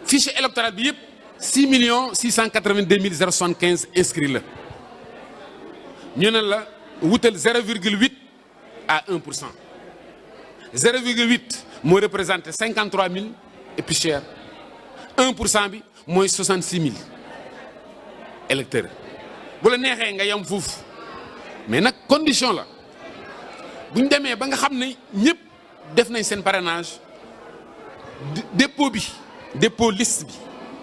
fichier électoral bi yëpp 6 682 075 inscrits la ñu ne la wutal 0,8 à 1%. 0,8 moo représenté 53 000 et plus cher 1% bi mooy 66 000 électeurs bu la neexee nga yem foofu mais nag condition la bu ñu demee ba nga xam ne ñëpp def nañ seen parrainage dépôt liste bi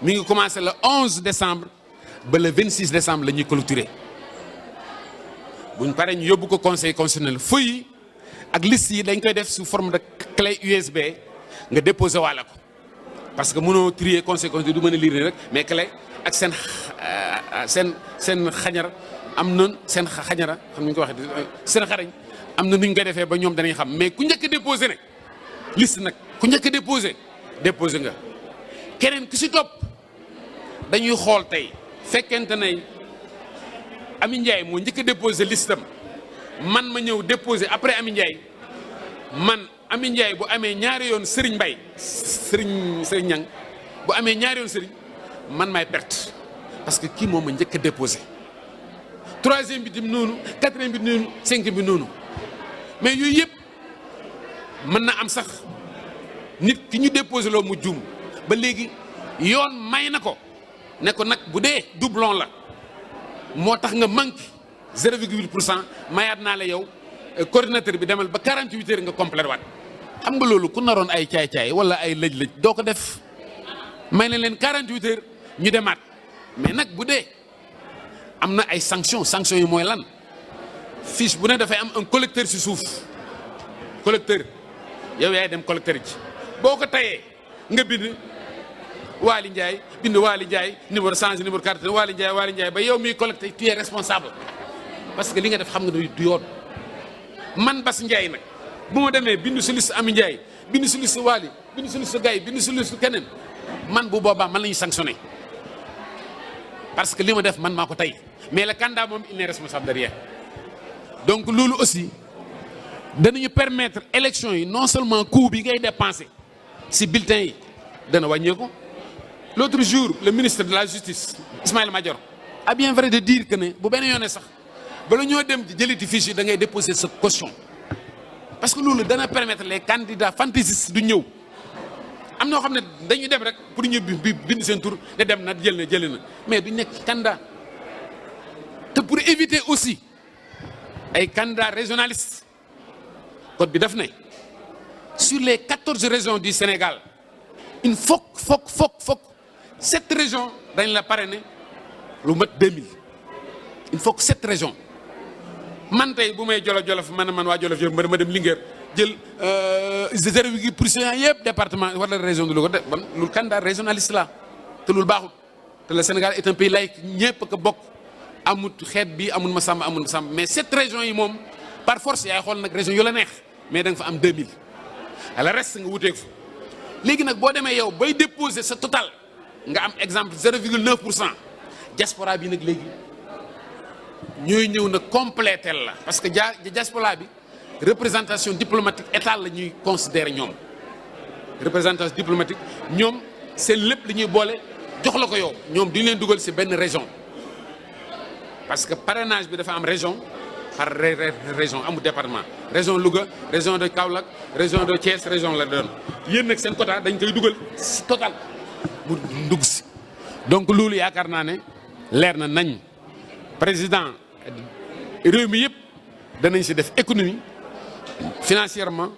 mi ngi commencé le 11 décembre ba le 26 décembre la ñuy clôturer buñ paree ñu yóbbu ko conseil constitutionnel feuille yi ak liste yi dañ koy def sous forme de clé USB nga déposé waale ko parce que mënoo trier conseil constitutionnel du mën a lire rek mais clé ak seen xañara am na seen xañara xam ni ñu ko waxee seen xarañ am na nu ñu koy defee ba ñoom danañ xam mais ku njëkk a déposé nag liste nag ku njëkk a déposé nga keneen ku si topp dañuy xool tey fekkente ne Ami Ndiaye moo njëkk a déposé listam man ma ñëw déposé après Ami Ndiaye man Ami Ndiaye bu amee ñaari yoon Serigne Mbaye Serigne Niang bu amee ñaari yoon Serigne man maay perte parce que kii moom ma njëkk a déposé troisième bi tam noonu quatrième bi noonu cinquième bi noonu mais yooyu yëpp mën na am sax nit ki ñu déposé loo mu juum ba léegi yoon may na ko ne ko nag bu dee doublon la moo tax nga manqué 0,8% mayaat naa la yow coordinateur bi demal ba 48 heures nga complété waat xam nga loolu ku naroon ay caay-caay wala ay lëj-lëj doo ko def may na leen 48 heures ñu demaat mais nag bu dee am na ay sanctions yi mooy lan fiche bu ne dafay am un collecteur ci suuf collecteur yow yaay dem collecteur ci boo ko tayee nga bind Waly Ndiaye bind Waly Ndiaye numéro change numéro carte Waly Ndiaye ba yow miy collecté tu es responsable parce que li nga def xam nga du yoon man Bass Ndiaye nag bu ma demee bindu si liste Ami Ndiaye bindu si liste Waly bindu si liste Gaye bindu si liste keneen man bu boobaa man la ñuy sanctionné parce que li ma def man maa ko tey mais le candidat moom il n'est responsable de rien donc loolu aussi danañu permettre élection yi non seulement coût bi ngay dépenser si bulletin yi dana wàññeeku. L'autre jour le ministre de la justice Ismaïla Madior a bien vrai de dire que ne bu benn yoone sax bala ñoo dem jëliti fiche yi da ngay déposer sa caution parce que loolu dana permettre les candidats fantaisistes du ñëw am ñoo xam ne dañuy dem rek pour ñu bind seen tur ne dem na jël na mais du nekk candidat te pour éviter aussi ay candidats régionalistes code bi daf ne sur les 14 régions du Sénégal il faut 7 régions dañ la parrainer lu mat 2000 il faut que 7 régions man tey bu may Jolof man waa Jolof yëpp ma dem Linguère jël 0,8% yëpp département wala région de Louga bon loolu candidat régionaliste la te loolu baaxul te le Sénégal est un pays laïque ñëpp ko bokk amut xeet bi amul ma sàmm mais 7 régions yi moom par force yaay xool nag région yu la neex mais da nga fa am 2000 le reste nga wuteeg fa léegi nag boo demee yow bay déposer sa total nga am exemple 0,9% diaspora bi nag léegi ñooy ñëw na compléter la parce que diaspora bi représentation diplomatique état la ñuy considérer ñoom représentation diplomatique ñoom seen lépp li ñuy boole jox la ko yow ñoom duñu leen dugal ci benn région parce que parrainage bi dafa am région par région amul département région Louga région de Kaolack région de Thiès région la doon yéen nag seen quota dañ koy dugal ci total mu dugg si donc loolu yaakaar naa ne leer na nañ président réew mi yëpp danañ si def économie financièrement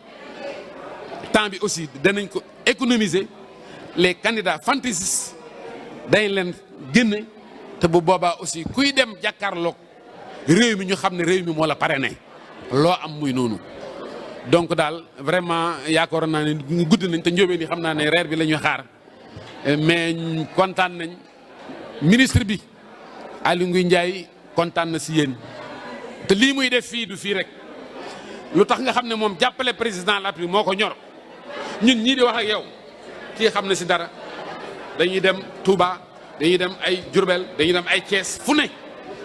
temps bi aussi danañ ko économiser les candidats fantaisistes dañ leen génne te bu boobaa aussi kuy dem jàkkaarloog réew mi ñu xam ne réew mi moo la parrainé loo am muy noonu donc daal vraiment yaakaar naa ne gudd nañ te njóobeen yi xam naa ne reer bi la ñuy xaar mais kontaan nañ ministre bi Aly Ngouille Ndiaye kontaan na si yéen te lii muy def fii du fii rek lu tax nga xam ne moom jàppale président de la République moo ko ñor ñun ñii di wax ak yow kii xam na si dara dañuy dem Touba dañuy dem ay Diourbel dañuy dem ay Thiès fu ne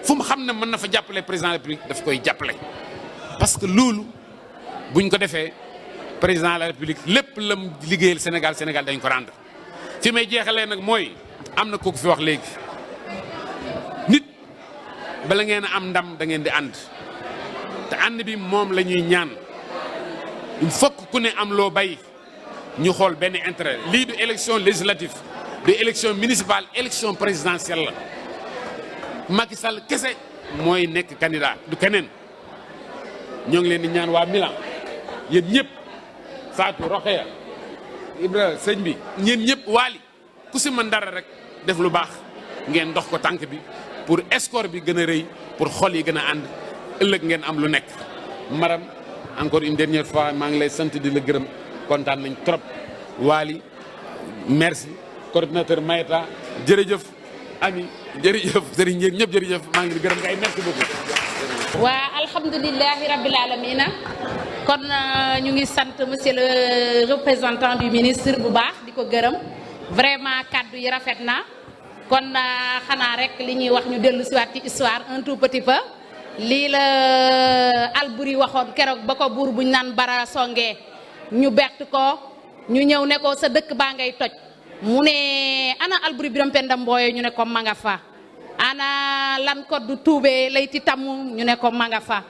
fu mu xam ne mën na fa jàppale président de la République daf koy jàppale parce que loolu buñ ko defee président de la République lépp lam liggéeyal Sénégal dañ ko rendre fi may jeexalee nag mooy am na kooku fi wax léegi nit bala ngeen a am ndam da ngeen di ànd te ànd bi moom la ñuy ñaan il faut que ku ne am loo bay ñu xool benn intérêt lii du élection législative du élection municipale élection présidentielle la Macky Sall kese mooy nekk candidat du keneen ñoo ngi leen di ñaan waa Milan yéen ñëpp Fatou Rokhaya Ibra sëñ bi ñeen ñëpp Waly ku si mën dara rek def lu baax ngeen dox ko tànk bi pour escore bi gën a rëy pour xol yi gën a ànd ëllëg ngeen am lu nekk maram encore une dernière fois maa ngi lay sant di la gërëm kontaan nañ trop Waly merci coordinateur Mayeta jërëjëf Ami jërëjëf sëriñ yéen ñëpp jërëjëf maa ngi di gërëm ngay merci beaucoup. waa alhamdulilahi rabbil alamina kon ñu ngi sant monsieur le représentant du ministre bu baax di ko gërëm vraiment kaddu yi rafet na kon xanaa rek li ñuy wax ñu dellu si waat ci histoire un tout petit peu lii la Alboury waxoon keroog ba ko buur buñ naan bara songee ñu bett ko ñu ñëw ne ko sa dëkk baa ngay toj mu ne ana Alboury Birame Penda Mboyo ñu ne ko ma nga fa ana lan ko du tuubee layti tamu ñu ne ko ma nga fa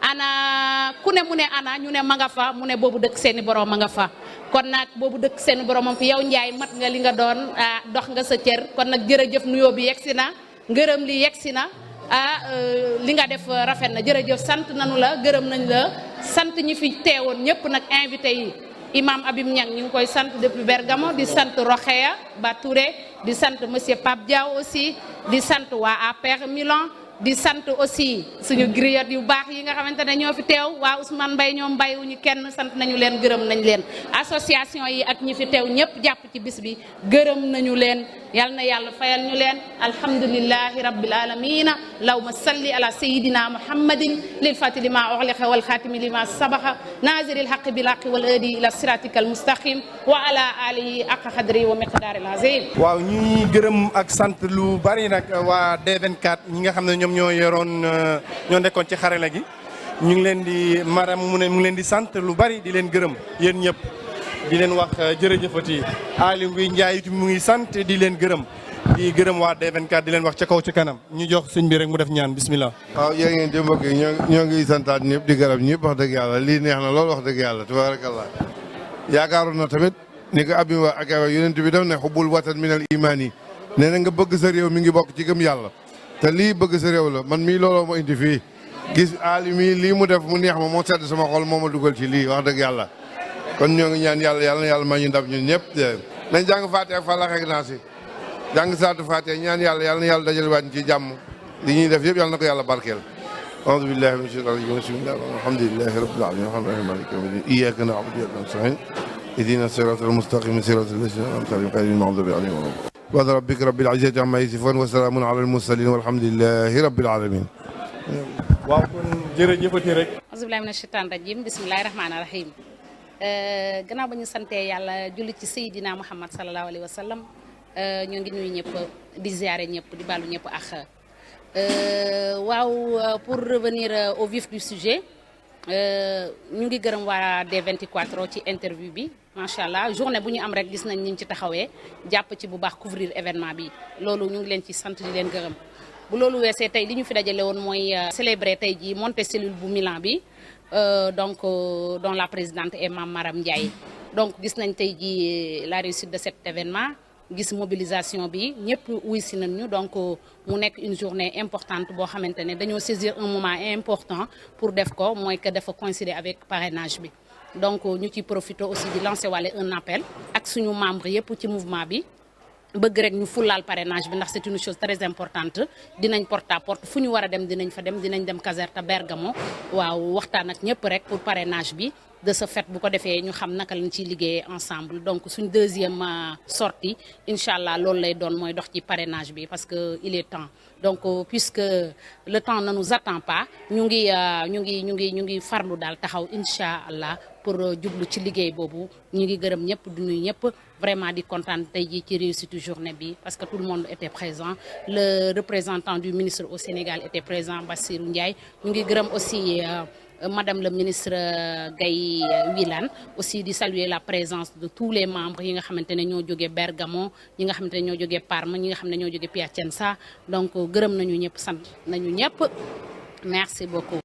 ana ku ne mu ne ana ñu ne ma nga fa mu ne boobu dëkk seeni borom ma nga fa kon nag boobu dëkk seeni borom moom fi yow Njaay mat nga li nga doon dox nga sa cër kon nag jërëjëf nuyoo bi yegsi na ngërëm li yegsi na li nga def rafet na jërëjëf sant nañu la gërëm nañ la sant ñi fi teewoon ñëpp nag invité yi imam Abim Niang ñu ngi koy sant depuis Bergamo di sant Rokhaya Batouré di sant monsieur Pape Diaw aussi di sant waa APR Milan di sant aussi suñu griotte yu baax yi nga xamante ne ñoo fi teew waa Ousmane Mbaye ñoom bàyyiwuñu kenn sant nañu leen gërëm nañ leen association yi ak ñi fi teew ñëpp jàpp ci bis bi gërëm nañu leen yal na yàlla fayal ñu leen alhamdulillahi rabbil alamina allahumma salli ala sayidina muhammadin lil fati lima ughliqa wal khatimi lima sabaqa naziril haqqi bil haqqi wal hadi ila siratikal mustaqim wa ala alihi haqqa qadri wa miqdaril azim. waaw ñuy gërëm ak sant lu bari nag waa D24 ñi nga xam ne ñoom ñoo yoroon ñoo nekkoon ci xarala gi ñu ngi leen di maram mu ngi leen di sant lu bari di leen gërëm yéen ñëpp di leen wax jërëjëfati Aly Ngouille Ndiaye it mu ngi sant di leen gërëm di gërëm waa D24 di leen wax ca kaw ci kanam ñu jox sëñ bi rek mu def ñaan bismillah. waaw yéen ngeen di mbokk yi ñoo ngi santaat ñëpp di gërëm ñëpp wax dëgg yàlla lii neex na lool wax dëgg yàlla tabarakallah yaakaaroon na tamit ni ko abi wa ak yonent bi daf ne xubbul watan minal imaan yi nee na nga bëgg sa réew mi ngi bokk ci gëm yàlla te lii bëgg sa réew la man mii looloo ma indi fii gis Aly mii lii mu def mu neex ma moo sedd sama xol moo ma dugal ci lii wax dëgg yàlla kon ñoo ngi ñaan yàlla na yàlla may ñu ndam ñun ñëpp nañ jàng Faatiha ak Falaq ak Naas jàng saatu Faatiha ñaan yàlla na yàlla dajal waat ci jàmm li ñuy def yëpp yàlla na ko yàlla barkeel a'uuzu billahi mina shaytaani rajiim bismillahi alhamdulillahi rabbil aalamiin arrahmaani maaliki yawmi diin iyyaaka na'budu wa iyyaaka nasta'iin ihdinas siraatal mustaqiim siraatal laziina an'amta alayhim ghayril maghduubi alayhim wa lad-daalliin subhaana rabbika rabbil izzati ammaa yasifuun wa salaamun alal mursaliin walhamdulillahi rabbil aalamiin. waaw kon jërëjëfati rek. auzu billahi mina shaytaani rajiim bismillahi rahmaani rahiim. gannaaw ba ñu santee yàlla julli ci Seydina Muhammad sallallahu alayhi wa sallam ñoo ngi nuyu ñëpp di ziare ñëpp di baalu ñëpp ak waaw pour revenir au vif du sujet ñu ngi gërëm waa D24 ci interview bi macha allah journée bu ñu am rek gis nañ ni ñu ci taxawee jàpp ci bu baax couvrir événement bi loolu ñu ngi leen ci sant di leen gërëm bu loolu weesee tey li ñu fi dajale woon mooy célébrer tey ji montée cellule bu Milan bi. Donc dont la présidente est Mame Maram Ndiaye donc gis nañ tey ji la réussite de cet événement gis mobilisation bi ñëpp wuy si nañ ñu donc mu nekk une journée importante boo xamante ne dañoo saisir un moment important pour def ko mooy que dafa coïncider avec parrainage bi donc ñu ciy profiter aussi di lancer wàlle un appel ak suñu membre yëpp ci mouvement bi bëgg rek ñu fullaal parrainage bi ndax c'est une chose très importante dinañ porte à porte fu ñu war a dem dinañ fa dem dinañ dem Caserta Bergamo waaw waxtaan ak ñëpp rek pour parrainage bi de ce fait bu ko defee ñu xam naka lañ ciy liggéeyee ensemble donc suñ deuxième sortie incha allah loolu lay doon mooy dox ci parrainage bi parce que il est temps donc puisque le temps ne nous attend pas ñu ngi farlu daal taxaw incha allah pour jublu ci liggéey boobu ñu ngi gërëm ñëpp du nuyu ñëpp vraiment di kontaan tey jii ci réussite journée bi parce que tout le monde était présent le représentant du ministre au Sénégal était présent Bassirou Ndiaye ñu ngi gërëm aussi madame le ministre Gaye Wilane aussi di saluer la présence de tous les membres yi nga xamante ne ñoo jógee Bergamo ñi nga xamante ne ñoo jógee Parme ñi nga xam ne ñoo jógee Piacenza donc gërëm nañu ñëpp sant nañu ñëpp merci beaucoup